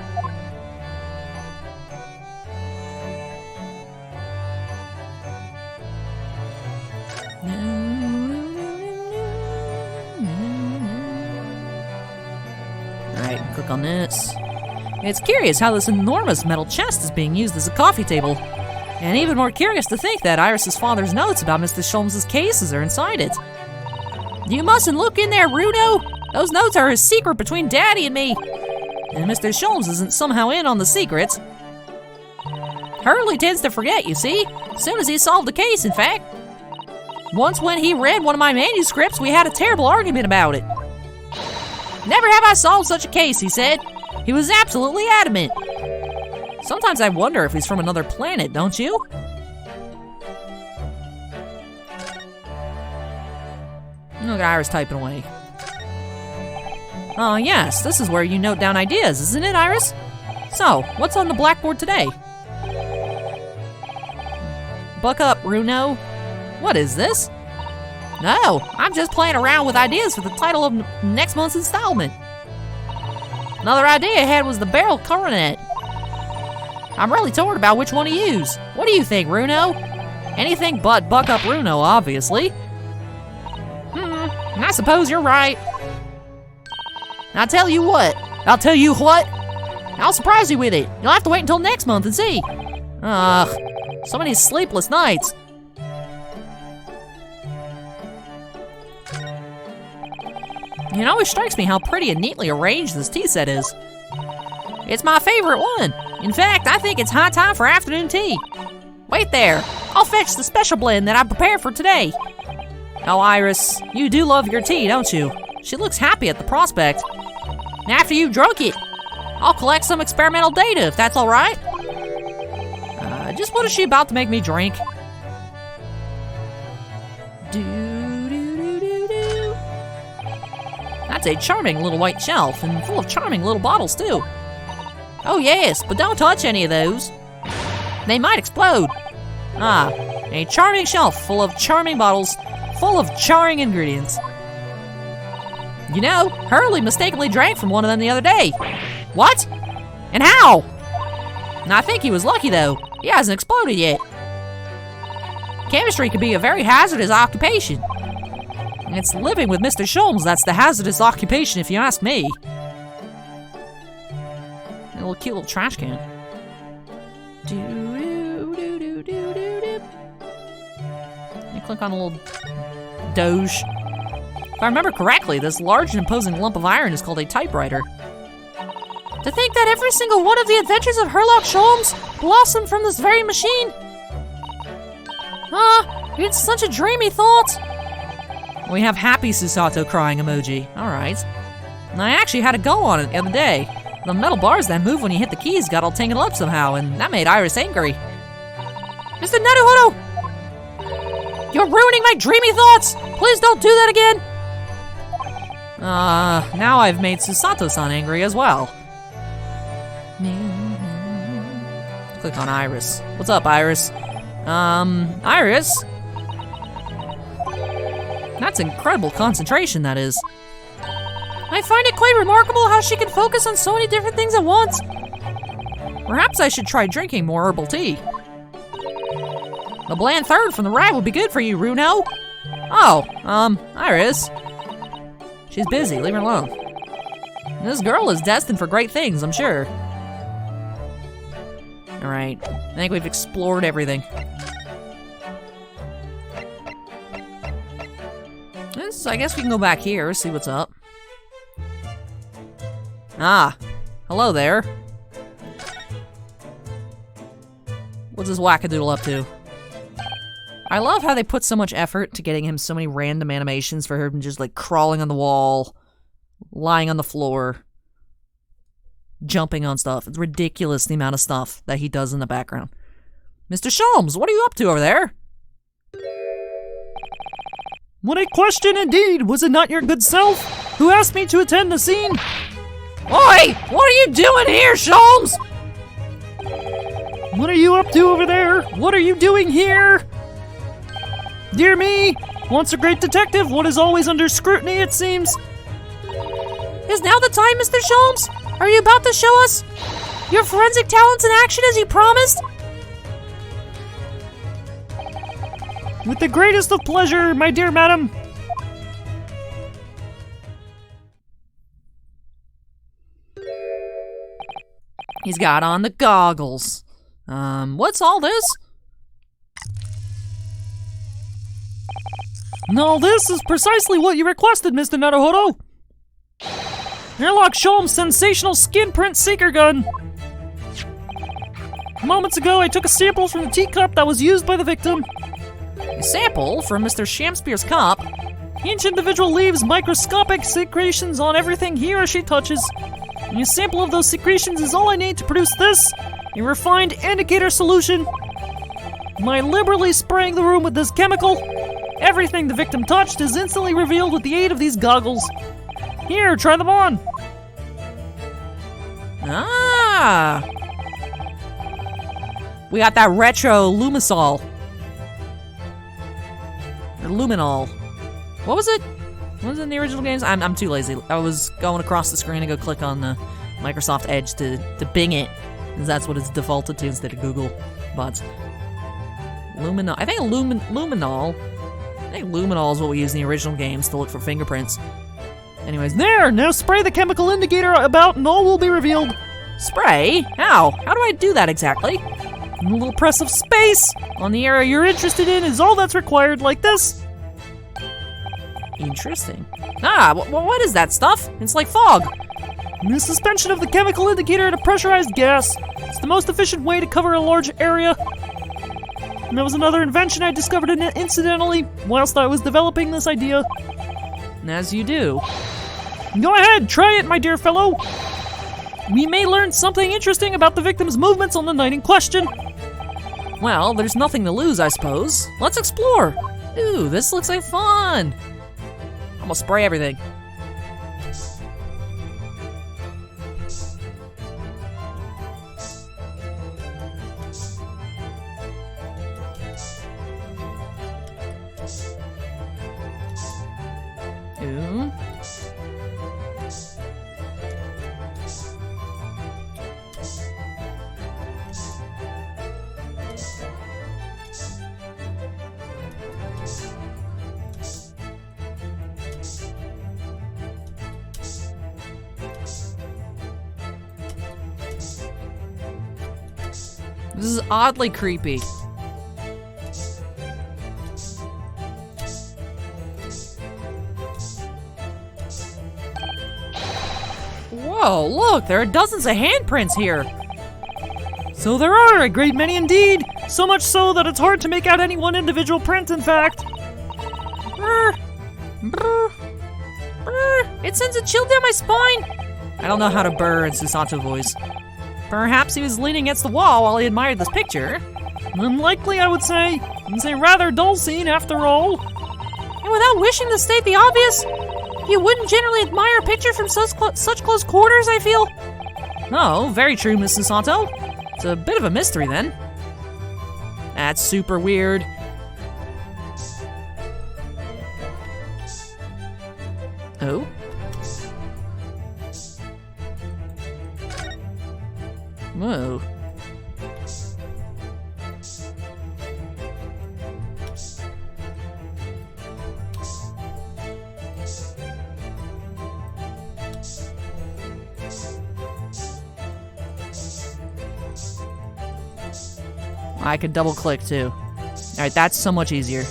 Alright, click on this. It's curious how this enormous metal chest is being used as a coffee table. And even more curious to think that Iris's father's notes about Mr. Sholmes' cases are inside it. You mustn't look in there, Runo! Those notes are a secret between Daddy and me. And Mr. Sholmes isn't somehow in on the secrets. Hurley tends to forget, you see, as soon as he solved the case, in fact. Once when he read one of my manuscripts, we had a terrible argument about it. Never have I solved such a case, he said. He was absolutely adamant. Sometimes I wonder if he's from another planet, don't you? Look at Iris typing away. Oh, yes, this is where you note down ideas, isn't it, Iris? So, what's on the blackboard today? Buck up, Runo. What is this? No, I'm just playing around with ideas for the title of next month's installment. Another idea I had was the barrel coronet. I'm really torn about which one to use. What do you think, Runo? Anything but Buck Up Runo, obviously. I suppose you're right. I'll tell you what. I'll surprise you with it. You'll have to wait until next month and see. Ugh, so many sleepless nights. It always strikes me how pretty and neatly arranged this tea set is. It's my favorite one. In fact, I think it's high time for afternoon tea. Wait there. I'll fetch the special blend that I prepared for today. Oh, Iris, you do love your tea, don't you? She looks happy at the prospect. After you've drunk it, I'll collect some experimental data, if that's all right. Just what is she about to make me drink? That's a charming little white shelf, and full of charming little bottles, too. Oh, yes, but don't touch any of those. They might explode. Ah, a charming shelf full of charming bottles, full of charring ingredients. You know, Hurley mistakenly drank from one of them the other day. What? And how? I think he was lucky, though. He hasn't exploded yet. Chemistry can be a very hazardous occupation. It's living with Mr. Sholmes that's the hazardous occupation, if you ask me. A little cute little trash can. You click on a little doge. If I remember correctly, this large and imposing lump of iron is called a typewriter. To think that every single one of the adventures of Herlock Sholmes blossomed from this very machine. It's such a dreamy thought. We have happy Susato crying emoji. Alright. I actually had a go on it the other day. The metal bars that move when you hit the keys got all tangled up somehow, and that made Iris angry. Mr. Naruhodo! You're ruining my dreamy thoughts! Please don't do that again! Now I've made Susato-san angry as well. Click on Iris. What's up, Iris? Iris? That's incredible concentration, that is. I find it quite remarkable how she can focus on so many different things at once. Perhaps I should try drinking more herbal tea. The bland third from the rye would be good for you, Runo. Oh, Iris. She's busy, leave her alone. This girl is destined for great things, I'm sure. Alright, I think we've explored everything. I guess we can go back here, see what's up. Ah, hello there. What's this wackadoodle up to? I love how they put so much effort to getting him so many random animations for him just like crawling on the wall, lying on the floor, jumping on stuff. It's ridiculous the amount of stuff that he does in the background. Mr. Sholmes, what are you up to over there? What a question indeed! Was it not your good self who asked me to attend the scene? Oi! What are you doing here, Sholmes? What are you up to over there? What are you doing here? Dear me! Once a great detective, one is always under scrutiny, it seems. Is now the time, Mr. Sholmes? Are you about to show us your forensic talents in action as you promised? With the greatest of pleasure, my dear madam. He's got on the goggles. What's all this? No, this is precisely what you requested, Mr. Naruhodo. Herlock Sholmes' sensational skin print seeker gun. Moments ago, I took a sample from the teacup that was used by the victim. A sample from Mr. Shamspeare's cup? Each individual leaves microscopic secretions on everything he or she touches. And a sample of those secretions is all I need to produce this, a refined indicator solution. By liberally spraying the room with this chemical, everything the victim touched is instantly revealed with the aid of these goggles. Here, try them on. Ah! We got that retro Lumisol. Or Luminol. What was it? What was it in the original games? I'm too lazy. I was going across the screen and go click on the Microsoft Edge to Bing it, because that's what it's defaulted to instead of Google. But Luminol. I think Luminol. I think Luminol is what we use in the original games to look for fingerprints. Anyways, there! Now spray the chemical indicator about and all will be revealed. Spray? How? How do I do that exactly? And a little press of space on the area you're interested in is all that's required, like this. Interesting. Ah, what is that stuff? It's like fog. And the suspension of the chemical indicator in a pressurized gas. It's the most efficient way to cover a large area. And that was another invention I discovered incidentally whilst I was developing this idea. As you do. Go ahead, try it, my dear fellow. We may learn something interesting about the victim's movements on the night in question. Well, there's nothing to lose, I suppose. Let's explore. Ooh, this looks like fun. I'm gonna spray everything. Ooh. This is oddly creepy. Whoa, look, there are dozens of handprints here. So there are, a great many indeed. So much so that it's hard to make out any one individual print, in fact. Brr, brr, brr. It sends a chill down my spine. I don't know how to burr in Susato voice. Perhaps he was leaning against the wall while he admired this picture. Unlikely, I would say. It's a rather dull scene, after all. And without wishing to state the obvious, you wouldn't generally admire a picture from such close quarters, I feel. Oh, very true, Miss Susato. It's a bit of a mystery, then. That's super weird. Oh? Whoa. I could double click too. Alright, that's so much easier.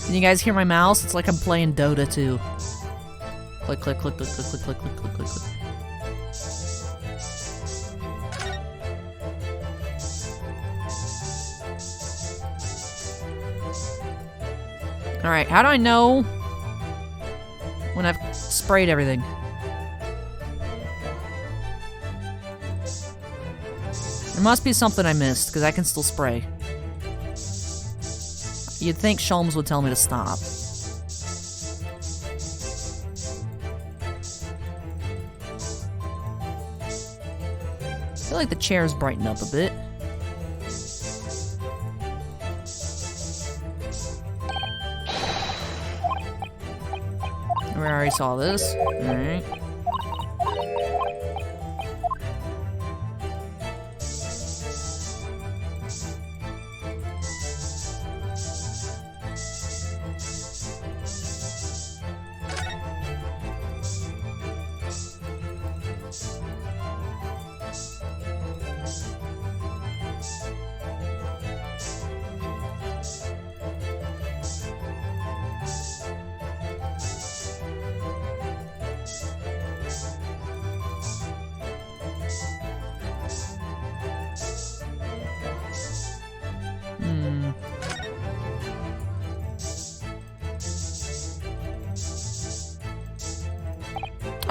Can you guys hear my mouse? It's like I'm playing Dota 2. Click, click, click, click, click, click, click, click, click, click, click. Alright, how do I know when I've sprayed everything? There must be something I missed, because I can still spray. You'd think Sholmes would tell me to stop. I feel like the chairs brighten up a bit. We already saw this. Alright.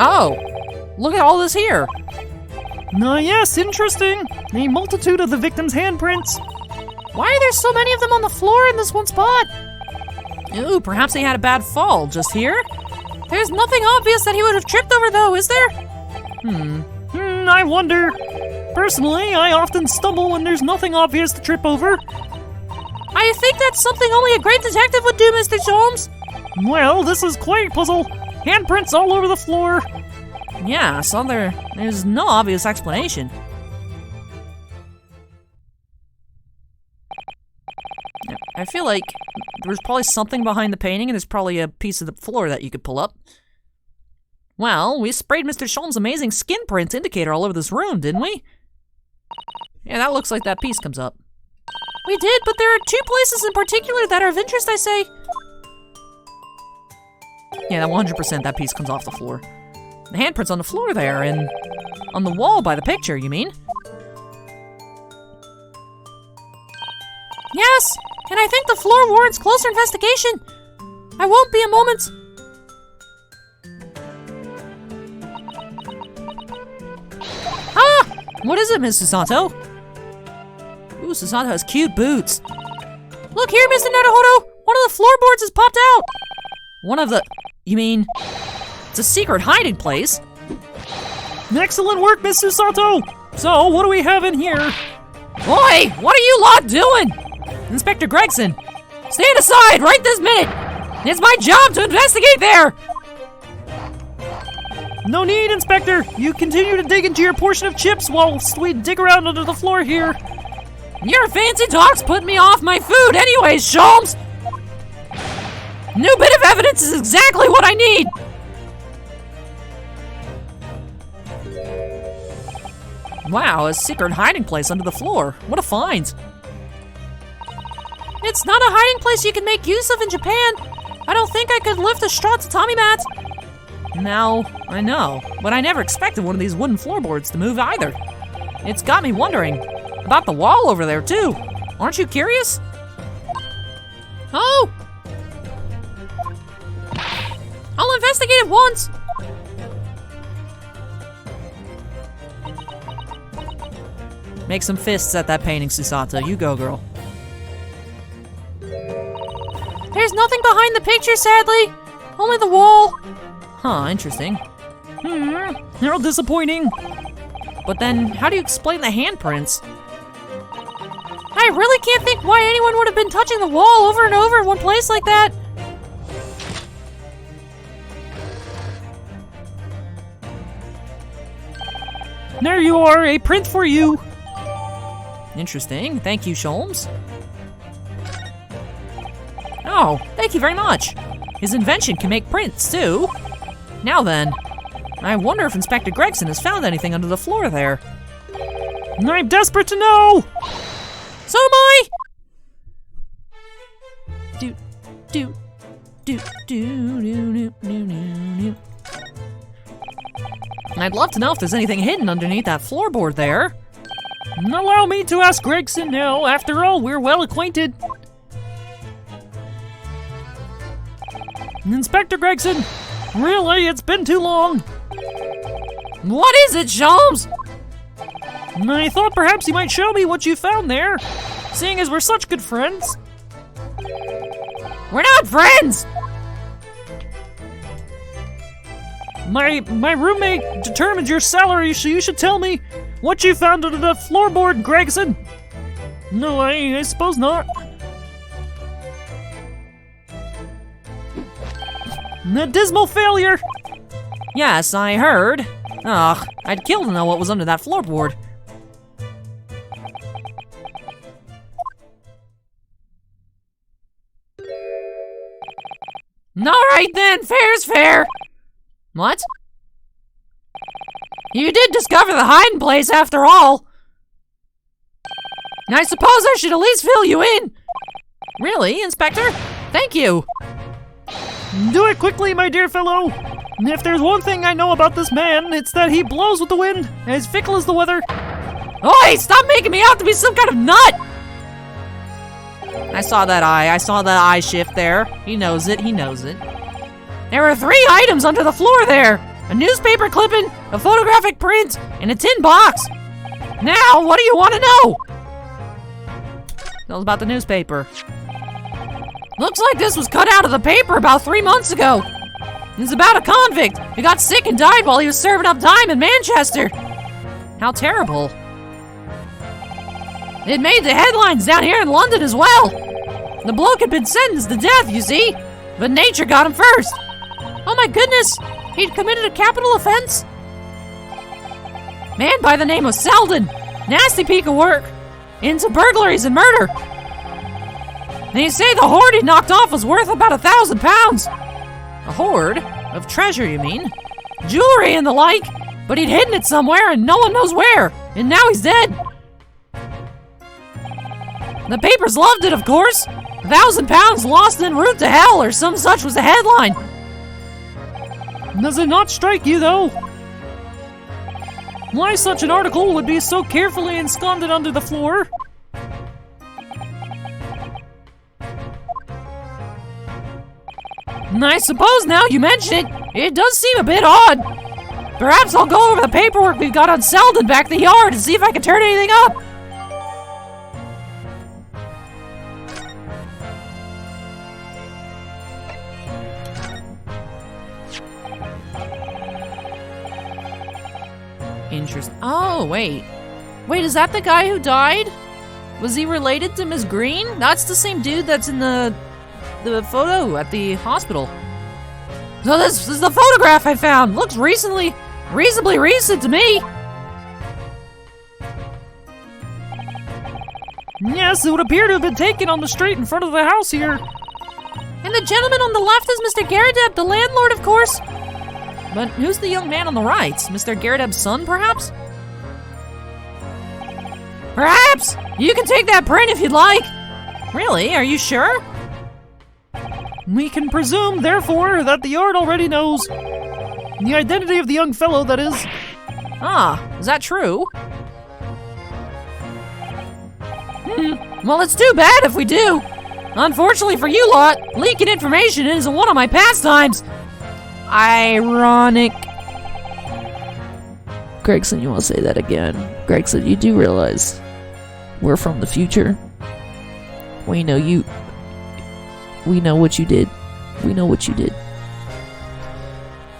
Oh, look at all this here. Yes, interesting. A multitude of the victim's handprints. Why are there so many of them on the floor in this one spot? Ooh, perhaps he had a bad fall just here. There's nothing obvious that he would have tripped over though, is there? I wonder. Personally, I often stumble when there's nothing obvious to trip over. I think that's something only a great detective would do, Mr. Holmes. Well, this is quite a puzzle. Handprints all over the floor. Yeah, so there's no obvious explanation. I feel like there's probably something behind the painting, and there's probably a piece of the floor that you could pull up. Well, we sprayed Mr. Sholm's amazing skin print indicator all over this room, didn't we? Yeah, that looks like that piece comes up. We did, but there are 2 places in particular that are of interest, I say. Yeah, 100% that piece comes off the floor. The handprint's on the floor there, and on the wall by the picture, you mean? Yes, and I think the floor warrants closer investigation. I won't be a moment. Ah! What is it, Miss Susato? Ooh, Susato has cute boots. Look here, Mr. Naruhodo! One of the floorboards has popped out! One of the... You mean... It's a secret hiding place? Excellent work, Miss Susato! So, what do we have in here? Oi! What are you lot doing? Inspector Gregson! Stand aside right this minute! It's my job to investigate there! No need, Inspector! You continue to dig into your portion of chips whilst we dig around under the floor here. Your fancy talk's putting me off my food anyways, Sholmes! New bit of evidence is exactly what I need! Wow, a secret hiding place under the floor. What a find. It's not a hiding place you can make use of in Japan. I don't think I could lift a straw tatami mat. Now, I know, but I never expected one of these wooden floorboards to move either. It's got me wondering about the wall over there too. Aren't you curious? Oh! I'll investigate it once. Make some fists at that painting, Susato. You go, girl. There's nothing behind the picture, sadly. Only the wall. Huh, interesting. How disappointing. But then, how do you explain the handprints? I really can't think why anyone would have been touching the wall over and over in one place like that. There you are, a print for you. Interesting. Thank you, Sholmes. Oh, thank you very much. His invention can make prints, too. Now then, I wonder if Inspector Gregson has found anything under the floor there. I'm desperate to know! So am I! Do, do, do, do, do, do, do, do. I'd love to know if there's anything hidden underneath that floorboard there. Allow me to ask Gregson now. After all, we're well acquainted. Inspector Gregson, really, it's been too long. What is it, Sholmes? I thought perhaps you might show me what you found there, seeing as we're such good friends. We're not friends! My roommate determined your salary, so you should tell me what you found under the floorboard, Gregson. No, I suppose not. A dismal failure. Yes, I heard. Ugh, I'd kill to know what was under that floorboard. Alright then, fair's fair. What? You did discover the hiding place after all. I suppose I should at least fill you in. Really, Inspector? Thank you. Do it quickly, my dear fellow. If there's one thing I know about this man, it's that he blows with the wind, as fickle as the weather. Oi, stop making me out to be some kind of nut! I saw that eye shift there. He knows it, he knows it. There are 3 items under the floor there. a newspaper clipping, a photographic print, and a tin box. Now, what do you want to know? Tell us about the newspaper. Looks like this was cut out of the paper about 3 months ago. It's about a convict who got sick and died while he was serving up time in Manchester. How terrible. It made the headlines down here in London as well. The bloke had been sentenced to death, you see, but nature got him first. Oh my goodness, he'd committed a capital offense? Man by the name of Selden. Nasty peak of work. Into burglaries and murder. They say the hoard he knocked off was worth about £1,000. A hoard? Of treasure, you mean? Jewelry and the like. But he'd hidden it somewhere and no one knows where. And now he's dead. The papers loved it, of course. £1,000 lost en route to hell or some such was the headline. Does it not strike you, though? Why such an article would be so carefully ensconced under the floor? I suppose now you mention it, it does seem a bit odd. Perhaps I'll go over the paperwork we've got on Selden back the yard and see if I can turn anything up. Interesting. Oh, wait. Wait, is that the guy who died? Was he related to Miss Green? That's the same dude that's in the photo at the hospital. So this is the photograph I found. Looks reasonably recent to me. Yes, it would appear to have been taken on the street in front of the house here. And the gentleman on the left is Mr. Garrideb, the landlord, of course. But who's the young man on the right? Mr. Garrideb's son, perhaps? Perhaps! You can take that print if you'd like. Really? Are you sure? We can presume, therefore, that the yard already knows. The identity of the young fellow, that is. Ah, is that true? Well, it's too bad if we do. Unfortunately for you lot, leaking information isn't one of my pastimes. Ironic. Gregson, you want to say that again? Gregson, you do realize we're from the future? We know you. We know what you did. We know what you did.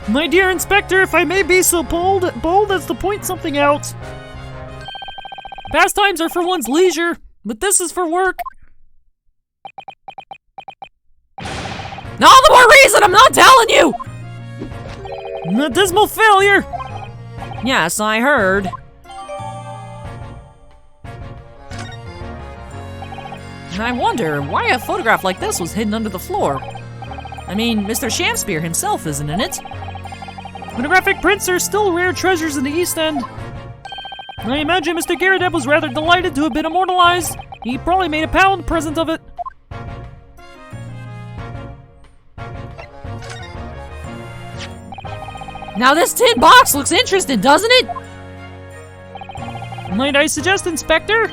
My dear Inspector, if I may be so bold as to point something out. Pastimes are for one's leisure, but this is for work. All the more reason I'm not telling you! A dismal failure! Yes, I heard. And I wonder why a photograph like this was hidden under the floor. I mean, Mr. Shakespeare himself isn't in it. Photographic prints are still rare treasures in the East End. I imagine Mr. Garrideb was rather delighted to have been immortalized. He probably made a pound present of it. Now this tin box looks interesting, doesn't it? Might I suggest, Inspector,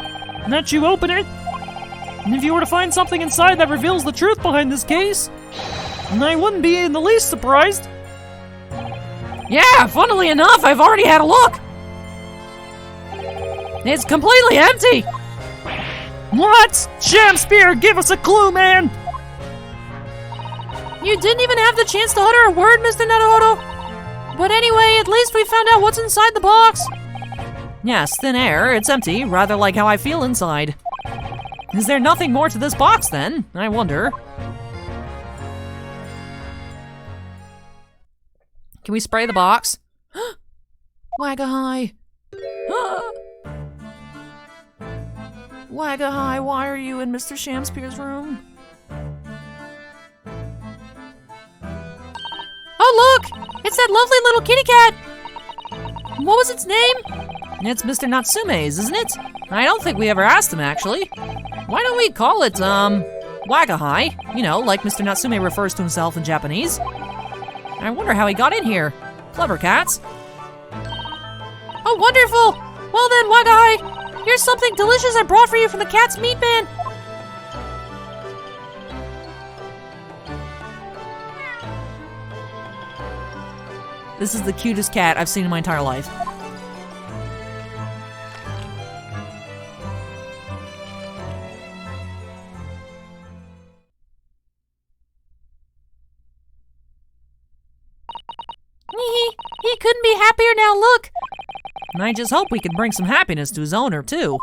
that you open it? And if you were to find something inside that reveals the truth behind this case, I wouldn't be in the least surprised. Yeah, funnily enough, I've already had a look. It's completely empty. What? Shakespeare, give us a clue, man! You didn't even have the chance to utter a word, Mr. Naruto. But anyway, at least we found out what's inside the box. Yes, thin air, it's empty, rather like how I feel inside. Is there nothing more to this box then? I wonder. Can we spray the box? Wag-a-hi. Wag-a-hi, why are you in Mr. Shakespeare's room? Oh, look! It's that lovely little kitty cat! What was its name? It's Mr. Natsume's, isn't it? I don't think we ever asked him, actually. Why don't we call it, Wag-a-hi? You know, like Mr. Natsume refers to himself in Japanese. I wonder how he got in here. Clever cats. Oh, wonderful! Well then, Wag-a-hi, here's something delicious I brought for you from the cat's meat man. This is the cutest cat I've seen in my entire life. He couldn't be happier now, look! And I just hope we can bring some happiness to his owner, too.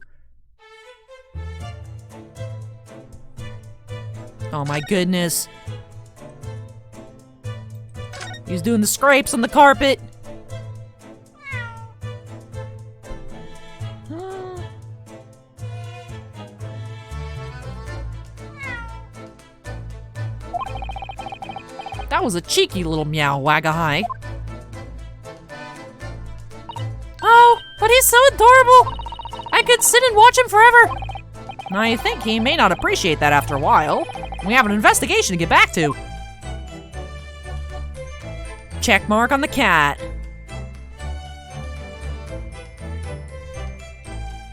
Oh my goodness. He's doing the scrapes on the carpet. That was a cheeky little meow wag-a-hi. Oh, but he's so adorable! I could sit and watch him forever! I think he may not appreciate that after a while. We have an investigation to get back to. Check mark on the cat.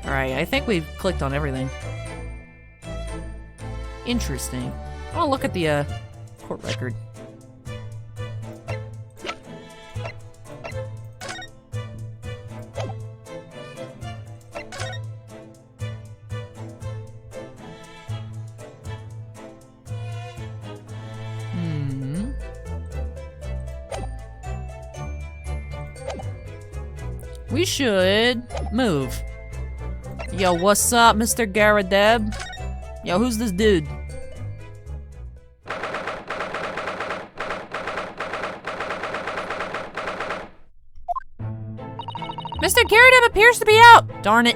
Alright, I think we've clicked on everything. Interesting. I'll look at the court record. We should move. Yo, what's up, Mr. Garadeb? Yo, who's this dude? Mr. Garadeb appears to be out! Darn it.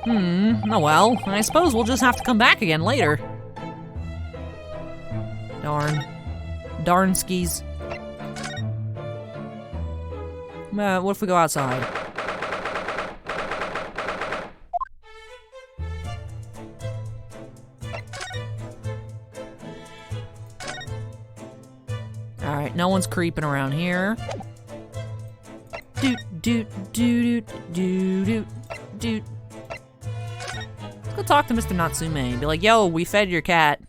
Oh well, I suppose we'll just have to come back again later. Darn skis. What if we go outside? Alright, no one's creeping around here. Doot, doot, doot, doot, doot, doot. Let's go talk to Mr. Natsume. Be like, yo, we fed your cat.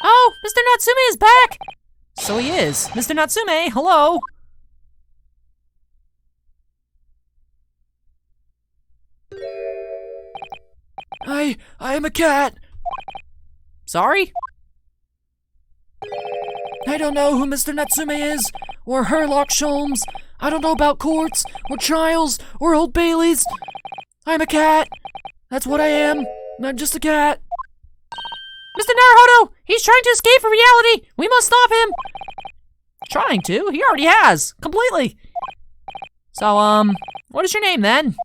Oh, Mr. Natsume is back! So he is. Mr. Natsume, hello! I am a cat. Sorry? I don't know who Mr. Natsume is, or Herlock Sholmes. I don't know about courts, or trials, or Old Baileys. I'm a cat. That's what I am. I'm just a cat. Mr. Naruhodo! He's trying to escape from reality! We must stop him! Trying to? He already has. Completely. So, what is your name then?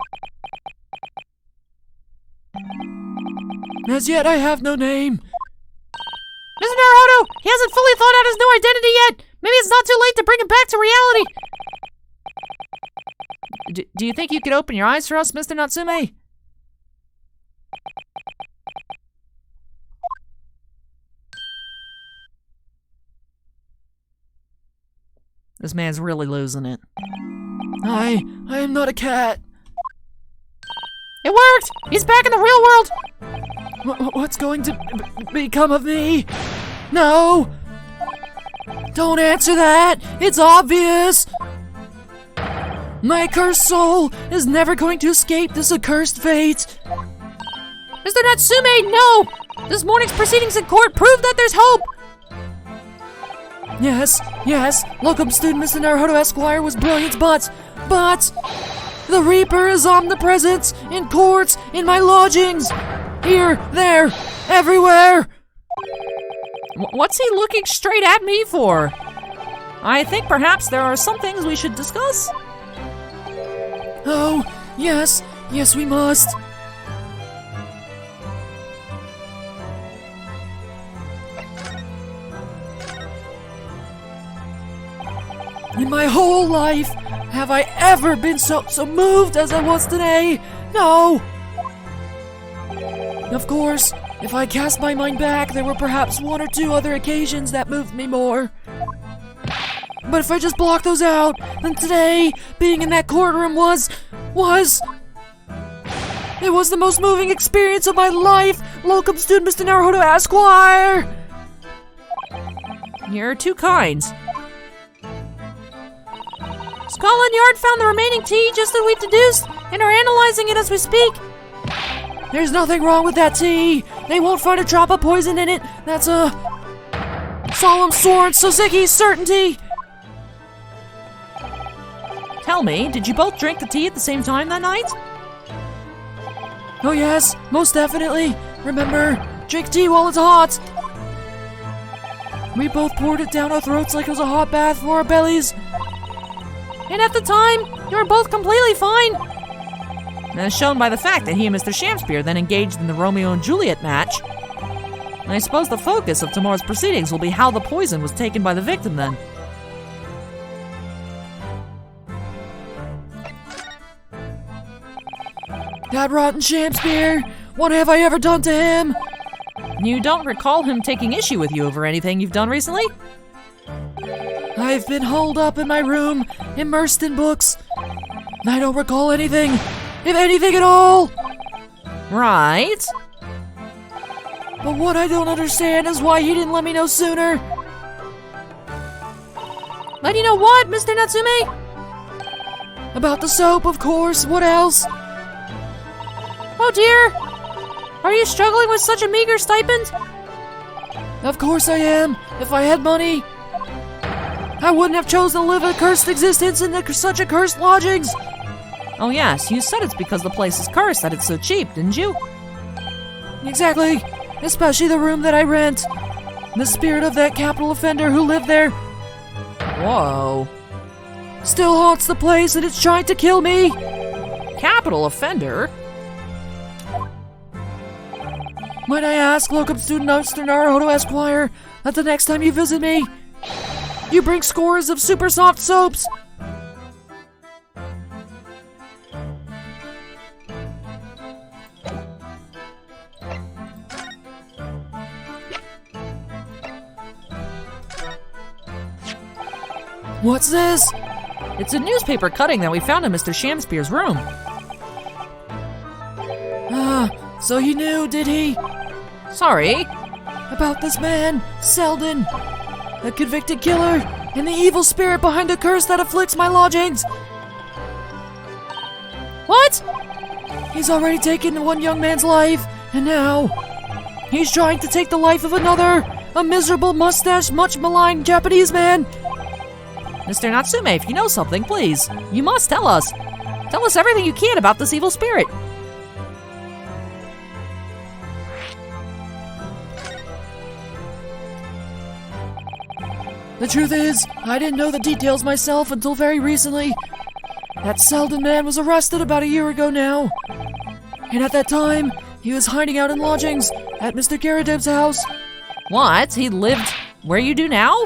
As yet, I have no name. Mr. Naruhodo! He hasn't fully thought out his new identity yet! Maybe it's not too late to bring him back to reality! Do you think you could open your eyes for us, Mr. Natsume? This man's really losing it. I am not a cat. It worked! He's back in the real world! What's going to become of me? No! Don't answer that! It's obvious! My cursed soul is never going to escape this accursed fate! Mr. Natsume, no! This morning's proceedings in court prove that there's hope! Yes, locum student Mr. Naruhodo Esquire was brilliant, but the Reaper is omnipresent in courts, in my lodgings, here, there, everywhere. What's he looking straight at me for? I think perhaps there are some things we should discuss. Oh, yes, we must. In my whole life, have I ever been so moved as I was today? No! Of course, if I cast my mind back, there were perhaps one or two other occasions that moved me more. But if I just block those out, then today, being in that courtroom was It was the most moving experience of my life. Locum student Mr. Naruhodo Esquire. You're too kind. Scotland Yard found the remaining tea just as we deduced and are analyzing it as we speak. There's nothing wrong with that tea. They won't find a drop of poison in it. That's a solemn sworn Suzuki's certainty. Tell me, did you both drink the tea at the same time that night? Oh yes, most definitely. Remember, drink tea while it's hot. We both poured it down our throats like it was a hot bath for our bellies. And at the time, you were both completely fine. As shown by the fact that he and Mr. Shakespeare then engaged in the Romeo and Juliet match. I suppose the focus of tomorrow's proceedings will be how the poison was taken by the victim then. That rotten Shakespeare! What have I ever done to him? You don't recall him taking issue with you over anything you've done recently? I've been holed up in my room, immersed in books. I don't recall anything, if anything at all. Right. But what I don't understand is why he didn't let me know sooner. Let you know what, Mr. Natsume? About the soap, of course. What else? Oh dear. Are you struggling with such a meager stipend? Of course I am. If I had money, I wouldn't have chosen to live a cursed existence in such accursed lodgings. Oh yes, you said it's because the place is cursed that it's so cheap, didn't you? Exactly. Especially the room that I rent. The spirit of that capital offender who lived there Whoa. still haunts the place and it's trying to kill me. Capital offender? Might I ask, locum student Mr. Naruhodo Esquire, that the next time you visit me, you bring scores of super soft soaps? What's this? It's a newspaper cutting that we found in Mr. Shakespeare's room. So he knew, did he? Sorry. About this man, Selden, a convicted killer, and the evil spirit behind the curse that afflicts my lodgings. What? He's already taken one young man's life, and now he's trying to take the life of another, a miserable mustache, much maligned Japanese man. Mr. Natsume, if you know something, please, you must tell us. Tell us everything you can about this evil spirit. The truth is, I didn't know the details myself until very recently. That Selden man was arrested about a year ago now. And at that time, he was hiding out in lodgings at Mr. Garadeb's house. What? He lived where you do now?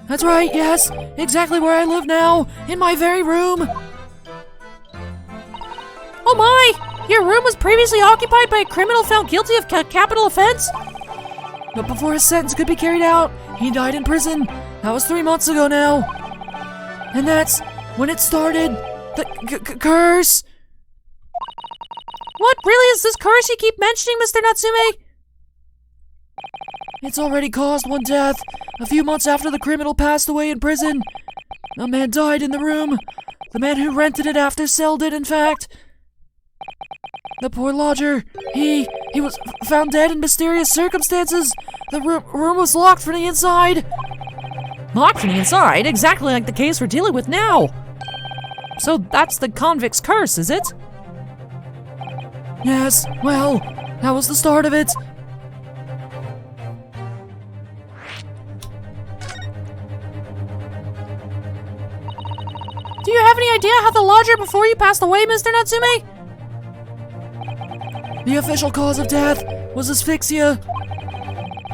That's right, yes. Exactly where I live now, in my very room. Oh my! Your room was previously occupied by a criminal found guilty of capital offense? But before his sentence could be carried out, he died in prison. That was 3 months ago now. And that's when it started. The curse. What really is this curse you keep mentioning, Mr. Natsume? It's already caused one death. A few months after the criminal passed away in prison. A man died in the room. The man who rented it after Selden, in fact. The poor lodger, he was found dead in mysterious circumstances. The room was locked from the inside. Locked from the inside? Exactly like the case we're dealing with now. So that's the convict's curse, is it? Yes, well, that was the start of it. Do you have any idea how the lodger before you passed away, Mr. Natsume? The official cause of death was asphyxia.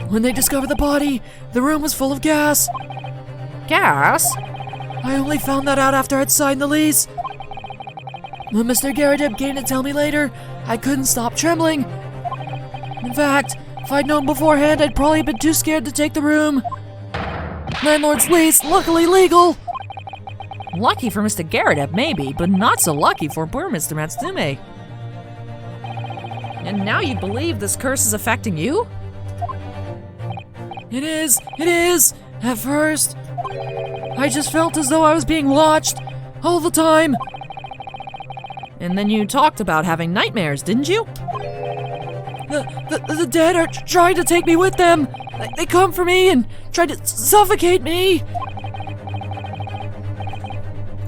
When they discovered the body, the room was full of gas. Gas? I only found that out after I'd signed the lease. When Mr. Garadeb came to tell me later, I couldn't stop trembling. In fact, if I'd known beforehand, I'd probably been too scared to take the room. Landlord's lease, luckily legal. Lucky for Mr. Garadeb, maybe, but not so lucky for poor Mr. Natsume. And now you believe this curse is affecting you? It is. At first, I just felt as though I was being watched all the time. And then you talked about having nightmares, didn't you? The dead are trying to take me with them. They come for me and try to suffocate me.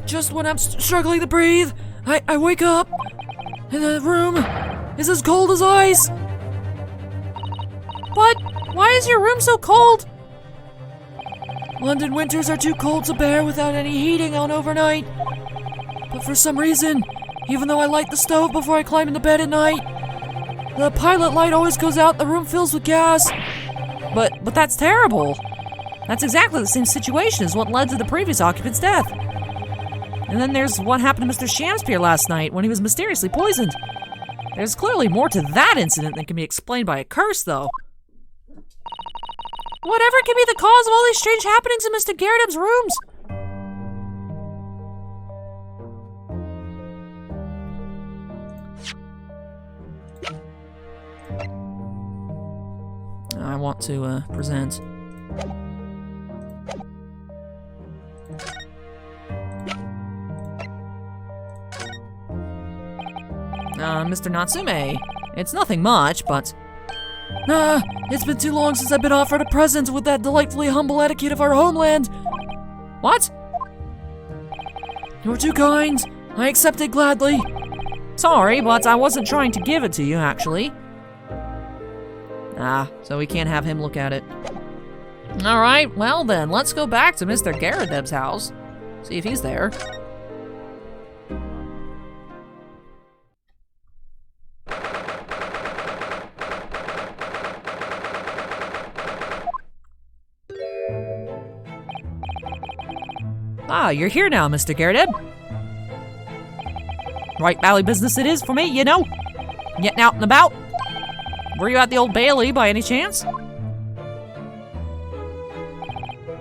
Just when I'm struggling to breathe, I wake up, and the room is as cold as ice. But why is your room so cold? London winters are too cold to bear without any heating on overnight. But for some reason, even though I light the stove before I climb into bed at night, the pilot light always goes out, the room fills with gas. But that's terrible. That's exactly the same situation as what led to the previous occupant's death. And then there's what happened to Mr. Shamspeare last night when he was mysteriously poisoned. There's clearly more to that incident than can be explained by a curse, though. Whatever can be the cause of all these strange happenings in Mr. Garrideb's rooms? I want to present. Mr. Natsume. It's nothing much, but... It's been too long since I've been offered a present with that delightfully humble etiquette of our homeland. What? You're too kind. I accept it gladly. Sorry, but I wasn't trying to give it to you, actually. So we can't have him look at it. Alright, well then, let's go back to Mr. Garrideb's house. See if he's there. You're here now, Mr. Garrideb. Right bally business it is for me, you know. Getting out and about. Were you at the Old Bailey by any chance?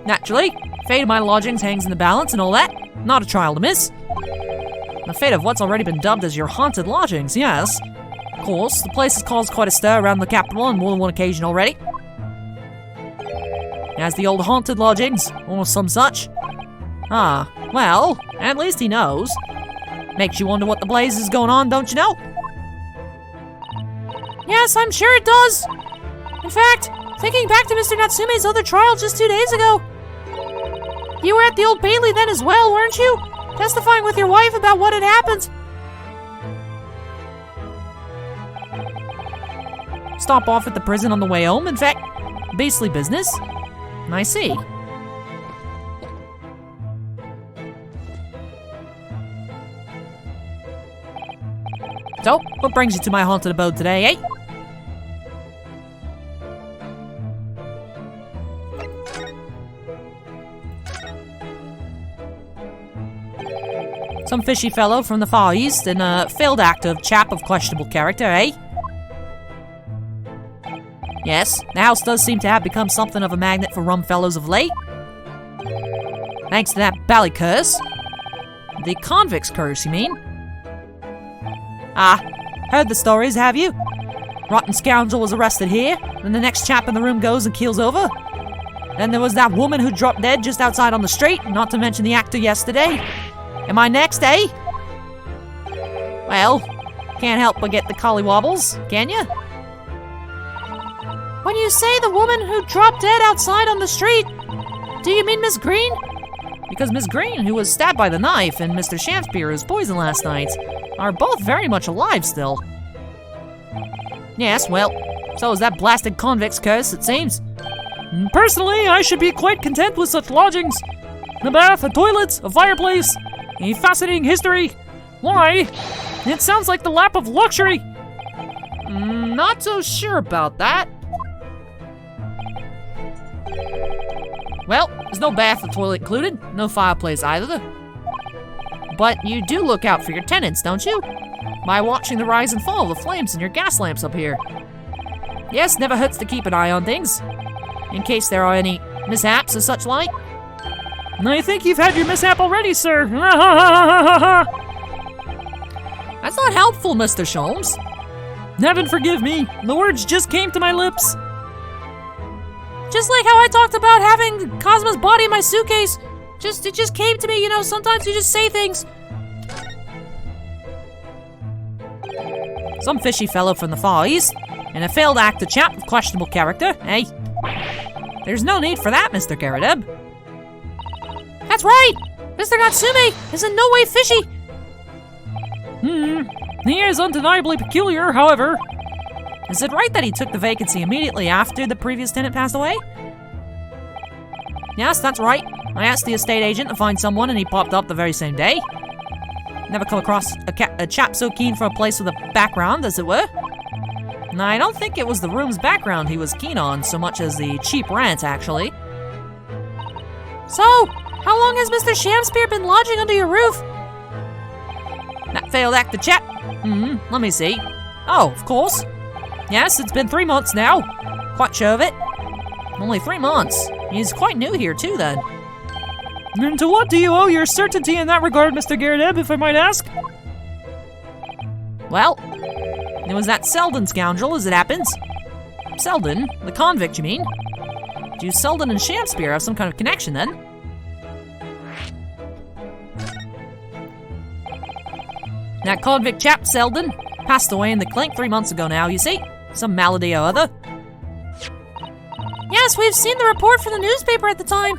Naturally, fate of my lodgings hangs in the balance and all that. Not a trial to miss. The fate of what's already been dubbed as your haunted lodgings, yes. Of course, the place has caused quite a stir around the capital on more than one occasion already. As the old haunted lodgings, or some such. Well, at least he knows. Makes you wonder what the blaze is going on, don't you know? Yes, I'm sure it does. In fact, thinking back to Mr. Natsume's other trial just 2 days ago. You were at the Old Bailey then as well, weren't you? Testifying with your wife about what had happened. Stop off at the prison on the way home, in fact, beastly business. I see. So, what brings you to my haunted abode today, eh? Some fishy fellow from the Far East and a failed active chap of questionable character, eh? Yes, the house does seem to have become something of a magnet for rum fellows of late. Thanks to that bally curse. The convict's curse, you mean? Heard the stories, have you? Rotten scoundrel was arrested here, then the next chap in the room goes and keels over. Then there was that woman who dropped dead just outside on the street, not to mention the actor yesterday. Am I next, eh? Well, can't help but get the collywobbles, can you? When you say the woman who dropped dead outside on the street, do you mean Miss Green? Because Miss Green, who was stabbed by the knife, and Mr. Shamspeare, who was poisoned last night, are both very much alive still. Yes, well, so is that blasted convict's curse, it seems. Personally, I should be quite content with such lodgings. A bath, a toilet, a fireplace, a fascinating history. Why? It sounds like the lap of luxury. Not so sure about that. Well, there's no bath or toilet included, no fireplace either. But you do look out for your tenants, don't you? By watching the rise and fall of the flames in your gas lamps up here. Yes, never hurts to keep an eye on things, in case there are any mishaps or such like. I think you've had your mishap already, sir. That's not helpful, Mr. Sholmes. Heaven forgive me, the words just came to my lips. Just like how I talked about having Cosmo's body in my suitcase. It just came to me, you know, sometimes you just say things. Some fishy fellow from the Far East, and a failed actor chap of questionable character, eh? There's no need for that, Mr. Garrideb. That's right! Mr. Natsume is in no way fishy! He is undeniably peculiar, however. Is it right that he took the vacancy immediately after the previous tenant passed away? Yes, that's right. I asked the estate agent to find someone and he popped up the very same day. Never come across a chap so keen for a place with a background, as it were. And I don't think it was the room's background he was keen on so much as the cheap rent, actually. So, how long has Mr. Shamspear been lodging under your roof? That failed actor chap? Let me see. Oh, of course. Yes, it's been 3 months now. Quite sure of it. Only 3 months. He's quite new here too, then. And to what do you owe your certainty in that regard, Mr. Garrideb, if I might ask? Well, it was that Selden scoundrel, as it happens. Selden? The convict, you mean? Do Selden and Shamspear have some kind of connection, then? That convict chap, Selden, passed away in the clink 3 months ago now, you see. Some malady or other. Yes, we've seen the report from the newspaper at the time.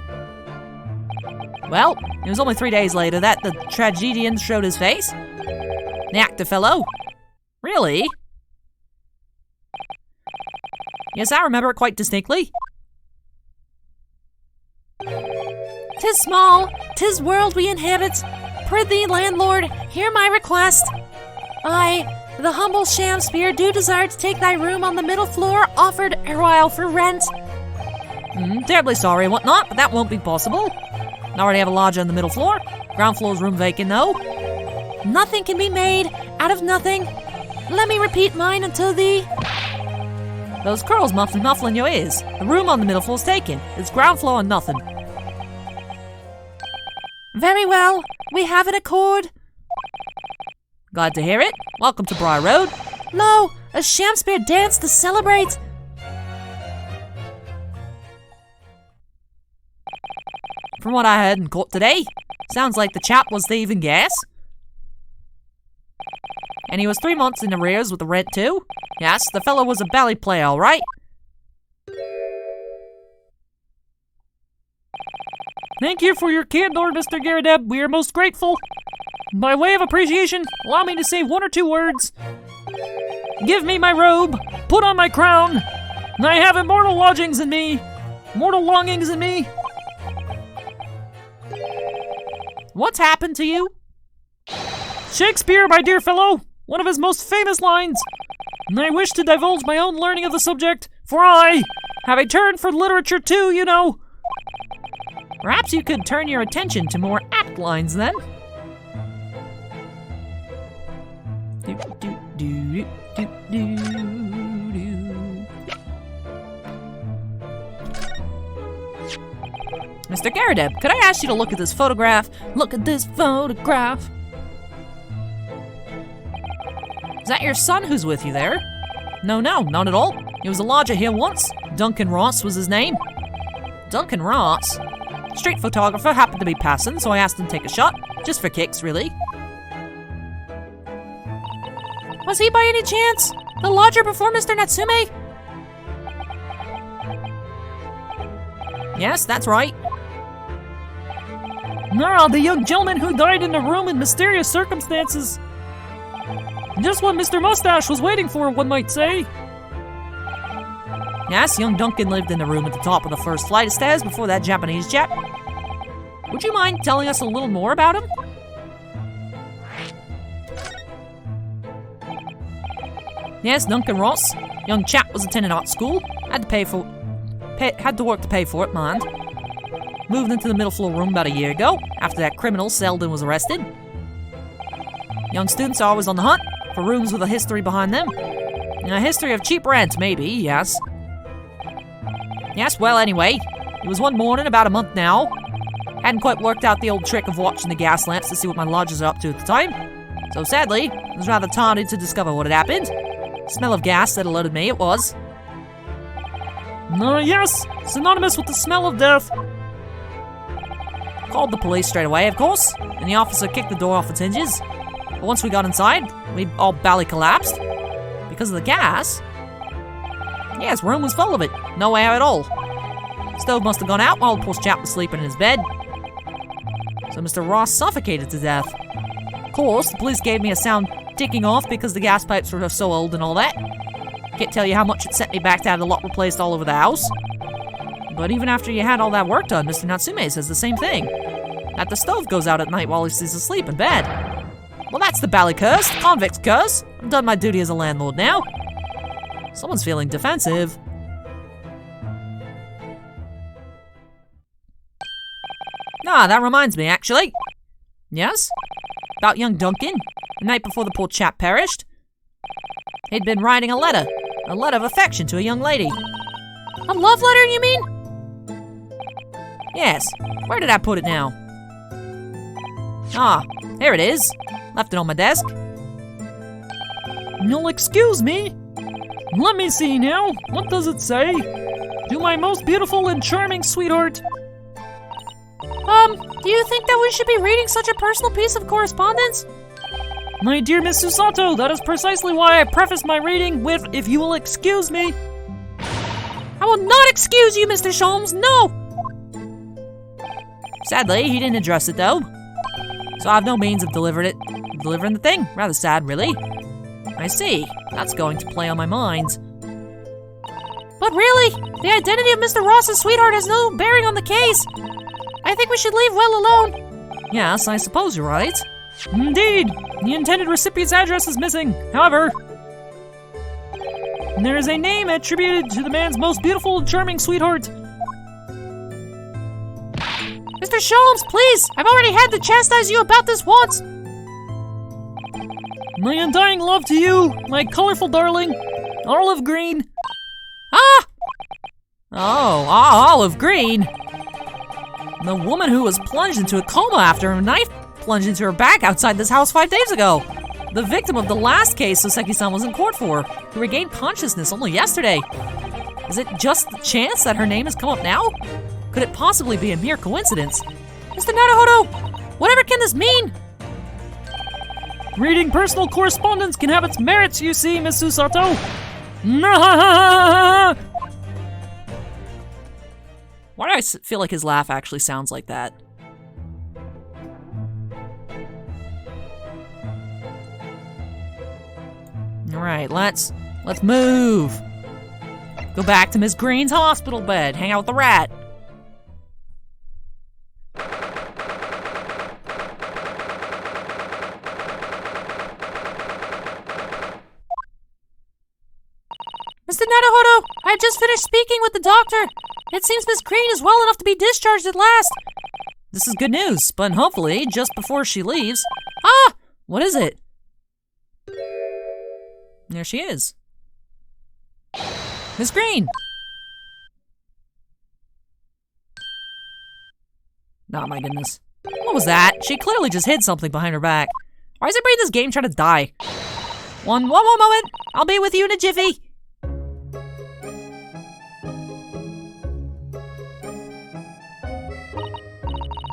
Well, it was only 3 days later that the tragedian showed his face. The actor fellow. Really? Yes, I remember it quite distinctly. 'Tis small, 'tis world we inhabit. Prithee, landlord, hear my request. I, the humble Shamspear, do desire to take thy room on the middle floor, offered erewhile for rent. Terribly sorry and whatnot, but that won't be possible. I already have a lodger on the middle floor. Ground floor's room vacant, though. Nothing can be made out of nothing. Let me repeat mine until the... Those curls muffling your ears. The room on the middle floor's taken. It's ground floor and nothing. Very well. We have an accord. Glad to hear it. Welcome to Briar Road. Lo, a Shamspear dance to celebrate. From what I heard in court today, sounds like the chap was thieving gas. And he was 3 months in arrears with the rent too. Yes, the fellow was a bally player, all right. Thank you for your candor, Mr. Garrideb. We are most grateful. By way of appreciation, allow me to say 1 or 2 words. Give me my robe, put on my crown. I have immortal lodgings in me, mortal longings in me. What's happened to you? Shakespeare, my dear fellow, one of his most famous lines. And I wish to divulge my own learning of the subject, for I have a turn for literature too, you know. Perhaps you could turn your attention to more apt lines then. Mr. Garrideb, could I ask you to look at this photograph? Look at this photograph. Is that your son who's with you there? No, not at all. He was a lodger here once. Duncan Ross was his name. Duncan Ross? Street photographer happened to be passing, so I asked him to take a shot. Just for kicks, really. Was he by any chance the lodger before Mr. Natsume? Yes, that's right. Ah, the young gentleman who died in the room in mysterious circumstances. Just what Mr. Mustache was waiting for, one might say. Yes, young Duncan lived in the room at the top of the first flight of stairs before that Japanese chap. Would you mind telling us a little more about him? Yes, Duncan Ross. Young chap was attending art school. Had to work to pay for it, mind. Moved into the middle floor room about a year ago, after that criminal Selden was arrested. Young students are always on the hunt for rooms with a history behind them. A history of cheap rent, maybe, yes. Yes, well, anyway, it was one morning about a month now. Hadn't quite worked out the old trick of watching the gas lamps to see what my lodgers are up to at the time. So sadly, I was rather taunted to discover what had happened. Smell of gas said hello to me, it was. Yes, synonymous with the smell of death. Called the police straight away, of course, and the officer kicked the door off its hinges. But once we got inside, we all bally collapsed. Because of the gas? Yes, room was full of it. No air at all. Stove must have gone out while the poor chap was sleeping in his bed. So Mr. Ross suffocated to death. Of course, the police gave me a sound ticking off because the gas pipes were so old and all that. Can't tell you how much it sent me back to have the lot replaced all over the house. But even after you had all that work done, Mr. Natsume says the same thing. That the stove goes out at night while he's asleep in bed. Well, that's the bally curse, the convict's curse. I've done my duty as a landlord now. Someone's feeling defensive. Ah, that reminds me, actually. Yes? About young Duncan, the night before the poor chap perished. He'd been writing a letter of affection to a young lady. A love letter, you mean? Yes. Where did I put it now? Ah, here it is. Left it on my desk. You'll excuse me. Let me see now. What does it say? To my most beautiful and charming sweetheart. Do you think that we should be reading such a personal piece of correspondence? My dear Miss Susato, that is precisely why I prefaced my reading with, if you will excuse me. I will not excuse you, Mr. Sholmes, no! Sadly, he didn't address it, though. So I have no means of delivering the thing. Rather sad, really. I see. That's going to play on my mind. But really, the identity of Mr. Ross's sweetheart has no bearing on the case. I think we should leave Will alone. Yes, I suppose you're right. Indeed. The intended recipient's address is missing. However, there is a name attributed to the man's most beautiful and charming sweetheart. Mr. Sholmes, please! I've already had to chastise you about this once! My undying love to you, my colorful darling, Olive Green. Ah! Oh, Olive Green! The woman who was plunged into a coma after a knife plunged into her back outside this house 5 days ago. The victim of the last case Soseki-san was in court for, who regained consciousness only yesterday. Is it just the chance that her name has come up now? Could it possibly be a mere coincidence? Mr. Naruhodo, whatever can this mean? Reading personal correspondence can have its merits, you see, Miss Susato. Why do I feel like his laugh actually sounds like that? Alright, let's move. Go back to Miss Green's hospital bed, hang out with the rat. Mr. Naruhodo, I have just finished speaking with the doctor. It seems Miss Green is well enough to be discharged at last. This is good news, but hopefully just before she leaves. Ah! What is it? There she is. Miss Green! Oh my goodness. What was that? She clearly just hid something behind her back. Why is everybody in this game trying to die? One more moment. I'll be with you in a jiffy.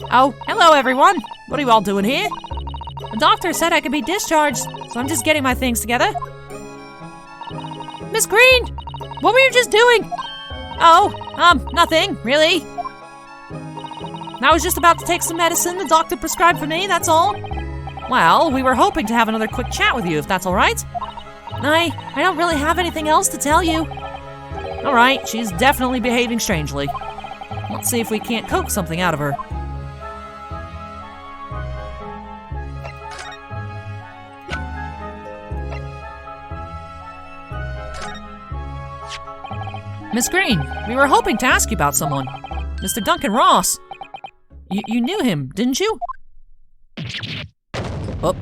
Oh, hello everyone. What are you all doing here? The doctor said I could be discharged, so I'm just getting my things together. Miss Green! What were you just doing? Oh, nothing, really. I was just about to take some medicine the doctor prescribed for me, that's all. Well, we were hoping to have another quick chat with you, if that's all right. I don't really have anything else to tell you. All right, she's definitely behaving strangely. Let's see if we can't coax something out of her. Miss Green, we were hoping to ask you about someone. Mr. Duncan Ross. You knew him, didn't you? Oh.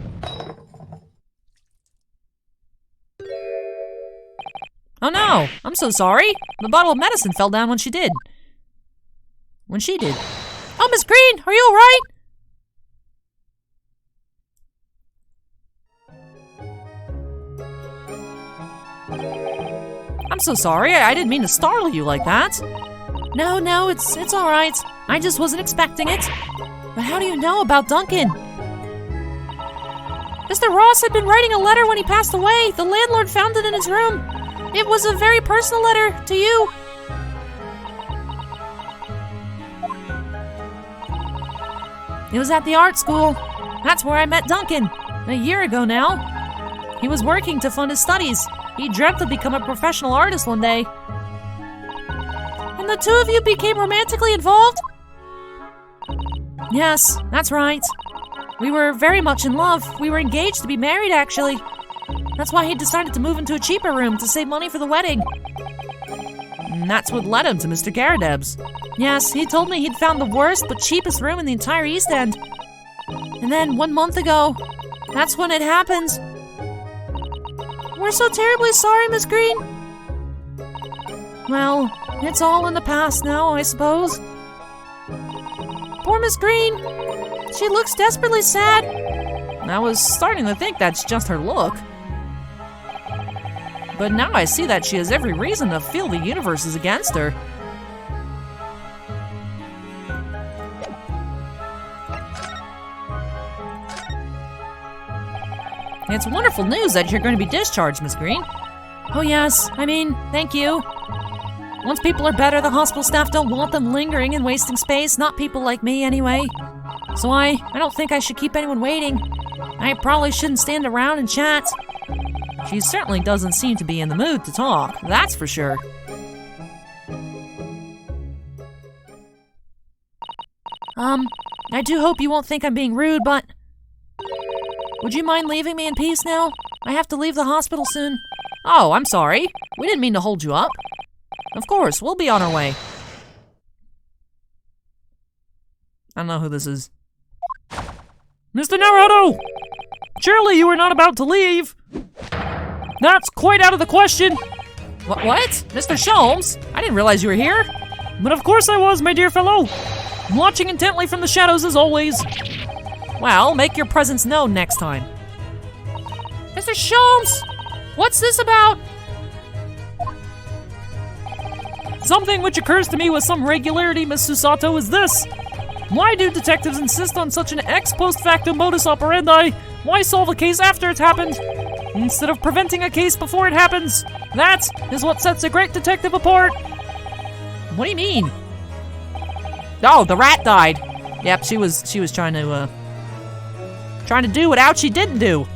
Oh no, I'm so sorry. The bottle of medicine fell down when she did. Oh, Miss Green, are you all right? so sorry. I didn't mean to startle you like that. No, it's all right. I just wasn't expecting it. But how do you know about Duncan? Mr. Ross had been writing a letter when he passed away. The landlord found it in his room. It was a very personal letter to you. It was at the art school. That's where I met Duncan. A year ago now. He was working to fund his studies. He dreamt of becoming a professional artist one day. And the two of you became romantically involved? Yes, that's right. We were very much in love. We were engaged to be married, actually. That's why he decided to move into a cheaper room to save money for the wedding. And that's what led him to Mr. Garadeb's. Yes, he told me he'd found the worst but cheapest room in the entire East End. And then 1 month ago, that's when it happened. We're so terribly sorry, Miss Green. Well, it's all in the past now, I suppose. Poor Miss Green. She looks desperately sad. I was starting to think that's just her look. But now I see that she has every reason to feel the universe is against her. It's wonderful news that you're going to be discharged, Miss Green. Oh yes, thank you. Once people are better, the hospital staff don't want them lingering and wasting space, not people like me anyway. So I don't think I should keep anyone waiting. I probably shouldn't stand around and chat. She certainly doesn't seem to be in the mood to talk, that's for sure. I do hope you won't think I'm being rude, but... would you mind leaving me in peace now? I have to leave the hospital soon. Oh, I'm sorry. We didn't mean to hold you up. Of course, we'll be on our way. I don't know who this is. Mr. Naruto! Surely you were not about to leave! That's quite out of the question! What? Mr. Sholmes? I didn't realize you were here. But of course I was, my dear fellow! I'm watching intently from the shadows as always. Well, make your presence known next time. Mr. Sholmes! What's this about? Something which occurs to me with some regularity, Miss Susato, is this. Why do detectives insist on such an ex post facto modus operandi? Why solve a case after it's happened, instead of preventing a case before it happens? That is what sets a great detective apart. What do you mean? Oh, the rat died. Yep, she was trying to do what Ouchie didn't do.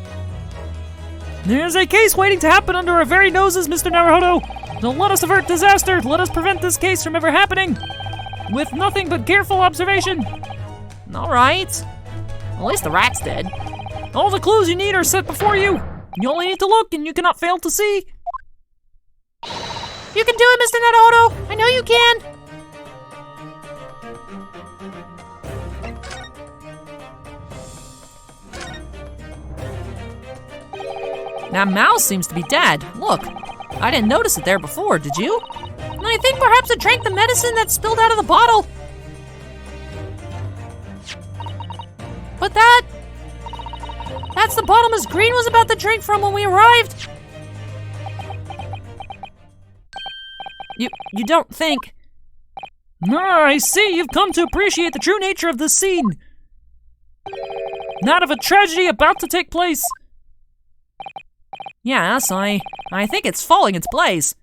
There's a case waiting to happen under our very noses, Mr. Naruto. Don't let us avert disaster. Let us prevent this case from ever happening. With nothing but careful observation. All right. Well, at least the rat's dead. All the clues you need are set before you. You only need to look and you cannot fail to see. You can do it, Mr. Naruto. I know you can. That mouse seems to be dead. Look, I didn't notice it there before, did you? I think perhaps it drank the medicine that spilled out of the bottle. But that's the bottle Miss Green was about to drink from when we arrived. You don't think... I see you've come to appreciate the true nature of this scene. That of a tragedy about to take place. Yes, I think it's falling into place.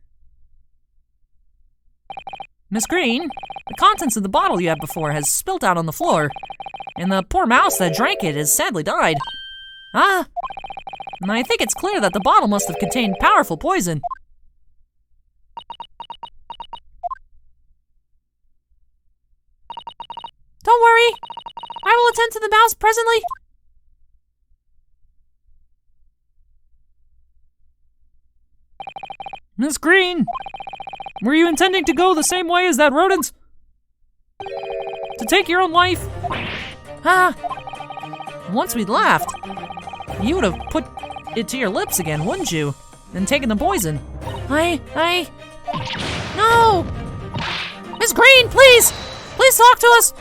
Miss Green, the contents of the bottle you had before has spilt out on the floor, and the poor mouse that drank it has sadly died. And I think it's clear that the bottle must have contained powerful poison. Don't worry, I will attend to the mouse presently. Miss Green, were you intending to go the same way as that rodent? To take your own life? Once we'd left, you would have put it to your lips again, wouldn't you? And taken the poison. No! Miss Green, please! Please talk to us!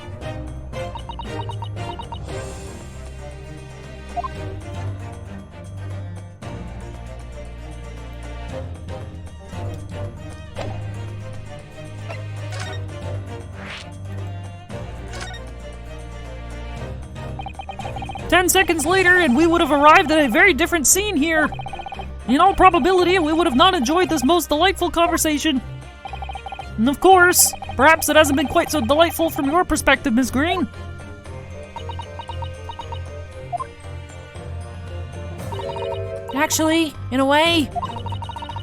10 seconds later, and we would have arrived at a very different scene here. In all probability, we would have not enjoyed this most delightful conversation. And of course, perhaps it hasn't been quite so delightful from your perspective, Miss Green. Actually, in a way,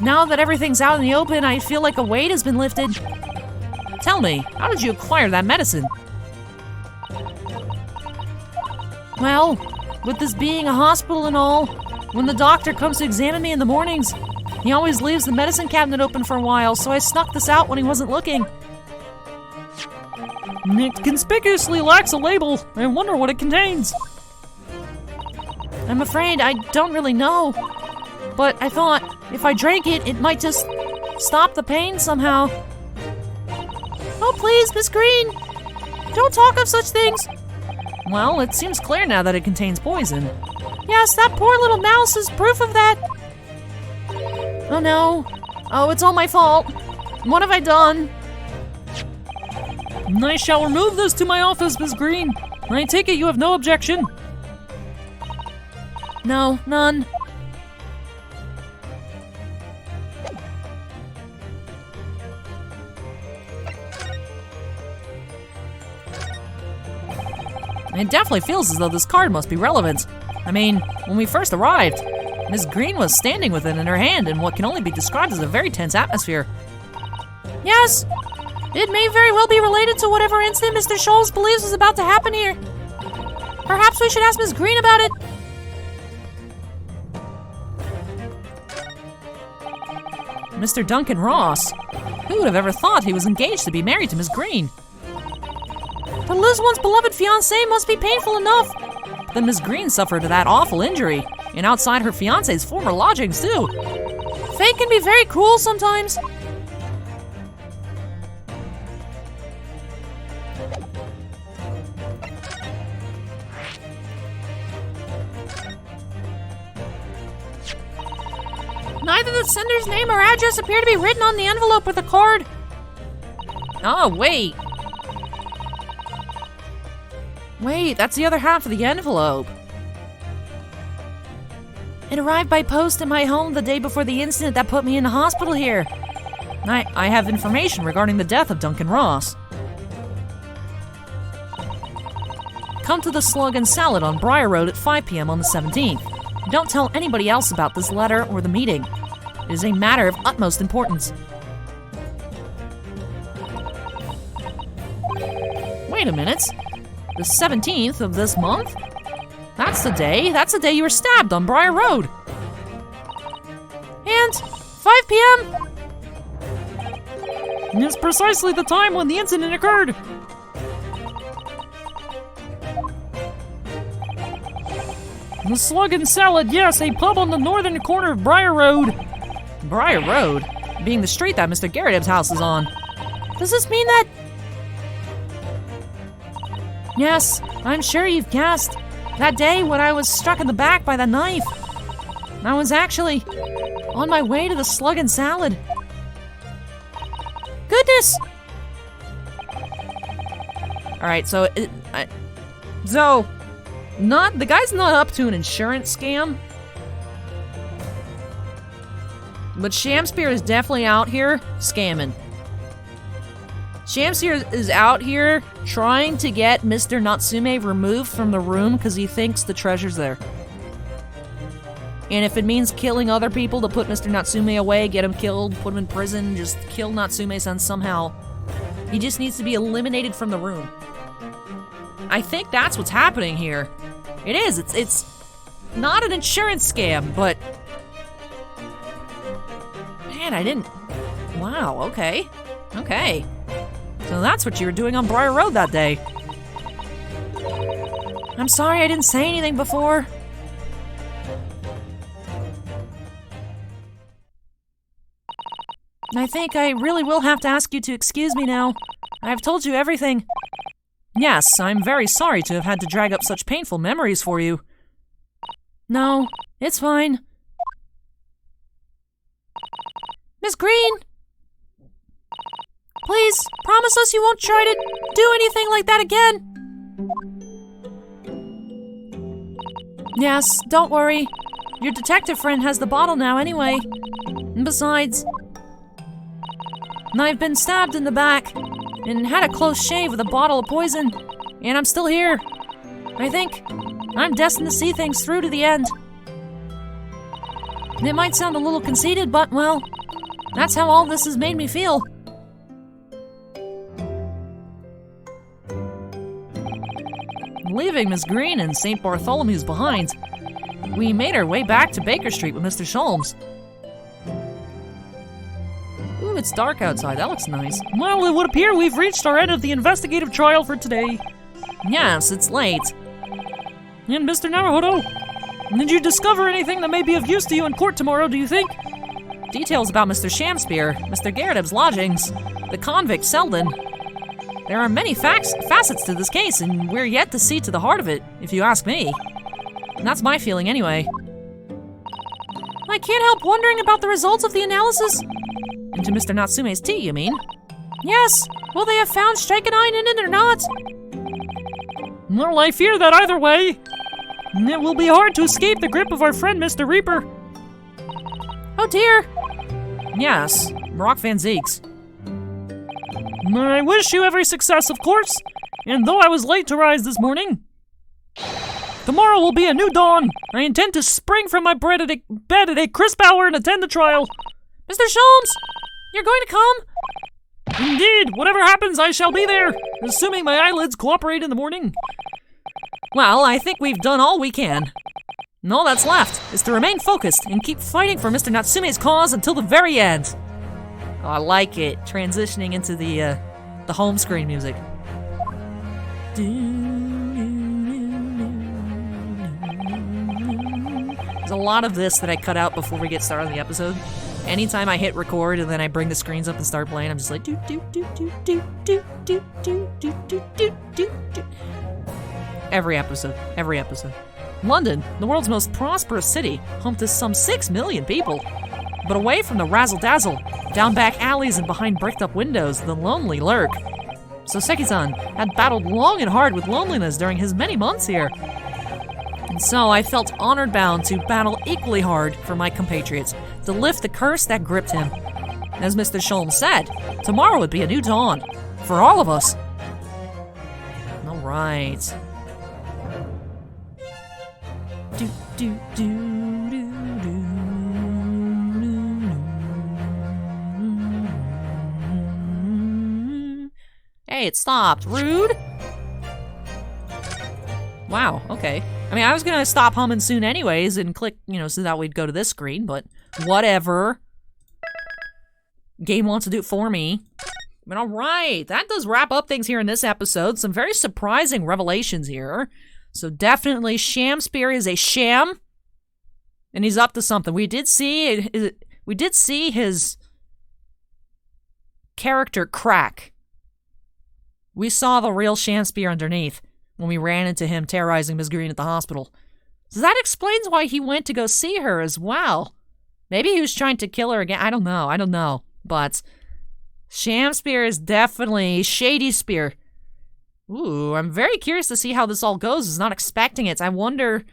now that everything's out in the open, I feel like a weight has been lifted. Tell me, how did you acquire that medicine? Well, with this being a hospital and all, when the doctor comes to examine me in the mornings, he always leaves the medicine cabinet open for a while, so I snuck this out when he wasn't looking. It conspicuously lacks a label. I wonder what it contains. I'm afraid I don't really know, but I thought if I drank it, it might just stop the pain somehow. Oh, please, Miss Green, don't talk of such things. Well, it seems clear now that it contains poison. Yes, that poor little mouse is proof of that. Oh no. Oh, it's all my fault. What have I done? I shall remove this to my office, Miss Green. I take it you have no objection. No, none. It definitely feels as though this card must be relevant. I mean, when we first arrived, Miss Green was standing with it in her hand in what can only be described as a very tense atmosphere. Yes, it may very well be related to whatever incident Mr. Scholes believes is about to happen here. Perhaps we should ask Miss Green about it. Mr. Duncan Ross? Who would have ever thought he was engaged to be married to Miss Green? To lose one's beloved fiancé must be painful enough. But then Miss Green suffered that awful injury, and outside her fiancé's former lodgings too. Fate can be very cruel sometimes. Neither the sender's name or address appear to be written on the envelope or the card. Oh, wait. Wait, that's the other half of the envelope. It arrived by post at my home the day before the incident that put me in the hospital here. I have information regarding the death of Duncan Ross. Come to the Slug and Salad on Briar Road at 5 p.m. on the 17th. Don't tell anybody else about this letter or the meeting. It is a matter of utmost importance. Wait a minute. The 17th of this month? That's the day you were stabbed on Briar Road. And 5 p.m.? It's precisely the time when the incident occurred. The Slug and Salad, yes, a pub on the northern corner of Briar Road. Briar Road? Being the street that Mr. Garrett's house is on. Does this mean that... Yes, I'm sure you've guessed. That day when I was struck in the back by the knife, I was actually on my way to the Slug and Salad. Goodness! Alright, so the guy's not up to an insurance scam. But Shamspear is definitely out here scamming. Shamspear is out here trying to get Mr. Natsume removed from the room because he thinks the treasure's there. And if it means killing other people to put Mr. Natsume away, get him killed, put him in prison, just kill Natsume-san somehow. He just needs to be eliminated from the room. I think that's what's happening here. It is. It's not an insurance scam, but... Man, I didn't... Wow, okay. Okay. So that's what you were doing on Briar Road that day. I'm sorry I didn't say anything before. I think I really will have to ask you to excuse me now. I've told you everything. Yes, I'm very sorry to have had to drag up such painful memories for you. No, it's fine. Miss Green! Please, promise us you won't try to do anything like that again. Yes, don't worry. Your detective friend has the bottle now anyway. And besides, I've been stabbed in the back and had a close shave with a bottle of poison, and I'm still here. I think I'm destined to see things through to the end. It might sound a little conceited, but, well, that's how all this has made me feel. Leaving Miss Green and St. Bartholomew's behind, we made our way back to Baker Street with Mr. Sholmes. Ooh, it's dark outside. That looks nice. Well, it would appear we've reached our end of the investigative trial for today. Yes, it's late. And Mr. Naruhodo, did you discover anything that may be of use to you in court tomorrow, do you think? Details about Mr. Shamspear, Mr. Garrideb's lodgings, the convict Selden. There are many facets to this case, and we're yet to see to the heart of it, if you ask me. And that's my feeling anyway. I can't help wondering about the results of the analysis. Into Mr. Natsume's tea, you mean? Yes. Will they have found strychnine in it or not? Well, I fear that either way, it will be hard to escape the grip of our friend Mr. Reaper. Oh dear. Yes, Rock Van Zeeks. I wish you every success, of course, and though I was late to rise this morning, tomorrow will be a new dawn. I intend to spring from my bed at a crisp hour and attend the trial. Mr. Sholmes, you're going to come? Indeed, whatever happens, I shall be there, assuming my eyelids cooperate in the morning. Well, I think we've done all we can. And all that's left is to remain focused and keep fighting for Mr. Natsume's cause until the very end. Oh, I like it, transitioning into the home screen music. There's a lot of this that I cut out before we get started on the episode. Anytime I hit record and then I bring the screens up and start playing, I'm just like do do do do do do do do do do do do do. Every episode. London, the world's most prosperous city, home to some 6 million people. But away from the razzle-dazzle, down back alleys and behind bricked-up windows, the lonely lurk. So Seki-san had battled long and hard with loneliness during his many months here. And so I felt honored bound to battle equally hard for my compatriots, to lift the curse that gripped him. As Mr. Sholmes said, tomorrow would be a new dawn, for all of us. All right. Do, do, do, do, do. Hey, it stopped. Rude. Wow, okay. I mean, I was gonna stop humming soon anyways and click, so that we'd go to this screen, but whatever. Game wants to do it for me. But alright, that does wrap up things here in this episode. Some very surprising revelations here. So definitely Shamspear is a sham. And he's up to something. We did see his character crack. We saw the real Shamspear underneath when we ran into him terrorizing Miss Green at the hospital. So that explains why he went to go see her as well. Maybe he was trying to kill her again. I don't know. But Shamspear is definitely Shady Spear. Ooh, I'm very curious to see how this all goes. I was not expecting it. I wonder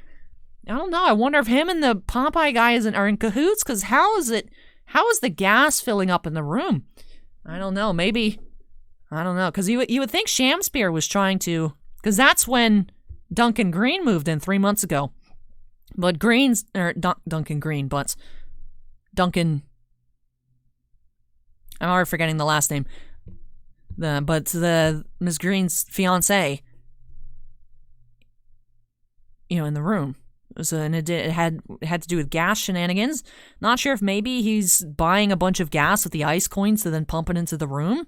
if him and the Popeye guy are in cahoots, because how is the gas filling up in the room? I don't know, because you would think Shamspear was trying to, because that's when Duncan Green moved in 3 months ago. But Duncan, I'm already forgetting the last name. The Miss Green's fiance, in the room. And it had to do with gas shenanigans. Not sure if maybe he's buying a bunch of gas with the ice coins to then pump it into the room,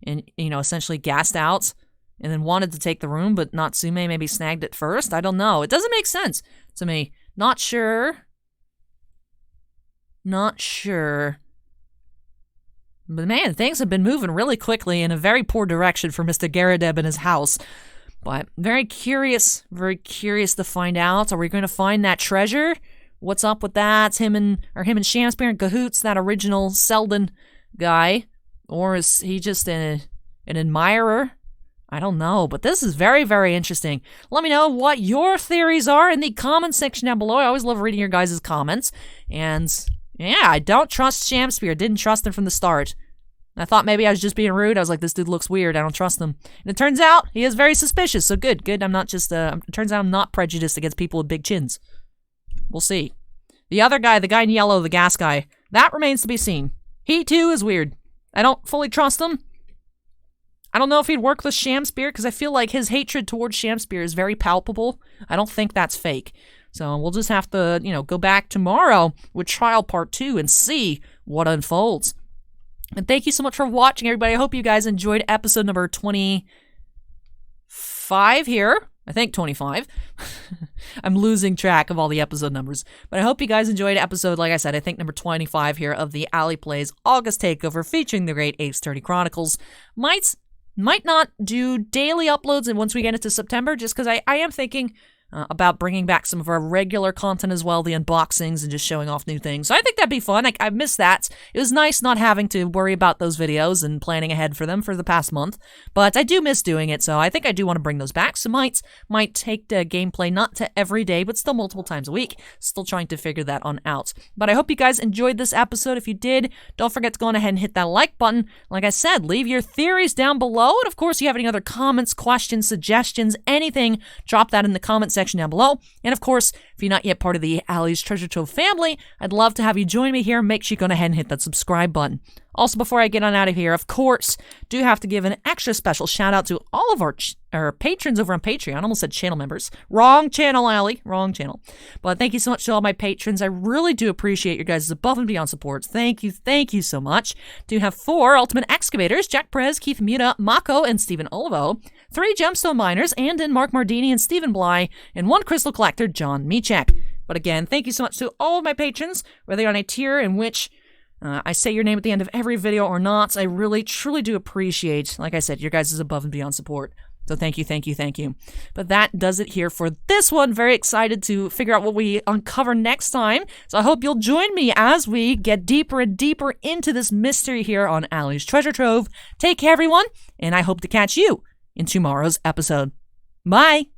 and essentially gassed out, and then wanted to take the room, but Natsume maybe snagged it first. I don't know. It doesn't make sense to me. Not sure. But man, things have been moving really quickly in a very poor direction for Mr. Garrideb and his house. But very curious to find out. Are we going to find that treasure? What's up with that? Him and Shamspear in cahoots, that original Selden guy? Or is he just an admirer I don't know, but this is very, very interesting. Let me know what your theories are in the comment section down below. I always love reading your guys' comments. And yeah, I don't trust Shamspear. Didn't trust him from the start. I thought maybe I was just being rude. I was like, this dude looks weird. I don't trust him. And it turns out he is very suspicious. So good. I'm not just, it turns out I'm not prejudiced against people with big chins. We'll see. The other guy, the guy in yellow, the gas guy, that remains to be seen. He too is weird. I don't fully trust him. I don't know if he'd work with Shamspear because I feel like his hatred towards Shamspear is very palpable. I don't think that's fake. So we'll just have to, go back tomorrow with trial part 2 and see what unfolds. And thank you so much for watching, everybody. I hope you guys enjoyed episode number 25 here. I think 25. I'm losing track of all the episode numbers. But I hope you guys enjoyed episode, like I said, I think number 25 here of the Alley Plays August Takeover featuring the great Ace 30 Chronicles. Might not do daily uploads and once we get into September, just because I am thinking about bringing back some of our regular content as well, the unboxings and just showing off new things. So I think that'd be fun. I missed that. It was nice not having to worry about those videos and planning ahead for them for the past month, but I do miss doing it, so I think I do want to bring those back. So might take the gameplay not to every day, but still multiple times a week. Still trying to figure that on out. But I hope you guys enjoyed this episode. If you did, don't forget to go on ahead and hit that like button. Like I said, leave your theories down below, and of course, if you have any other comments, questions, suggestions, anything, drop that in the comment section down below. And of course, if you're not yet part of the Alley's Treasure Trove family, I'd love to have you join me here. Make sure you go ahead and hit that subscribe button. Also, before I get on out of here, of course, do have to give an extra special shout out to all of our patrons over on Patreon. I almost said channel members. Wrong channel, Allie. Wrong channel. But thank you so much to all my patrons. I really do appreciate your guys' above and beyond support. Thank you so much. Do have 4 Ultimate Excavators, Jack Perez, Keith Muta, Mako, and Stephen Olivo, 3 Gemstone Miners, and Mark Mardini and Stephen Bly, and 1 Crystal Collector, John Michek. But again, thank you so much to all of my patrons, whether you're on a tier in which I say your name at the end of every video or not. I really, truly do appreciate, like I said, your guys' above and beyond support. So thank you. But that does it here for this one. Very excited to figure out what we uncover next time. So I hope you'll join me as we get deeper and deeper into this mystery here on Alley's Treasure Trove. Take care, everyone, and I hope to catch you in tomorrow's episode. Bye!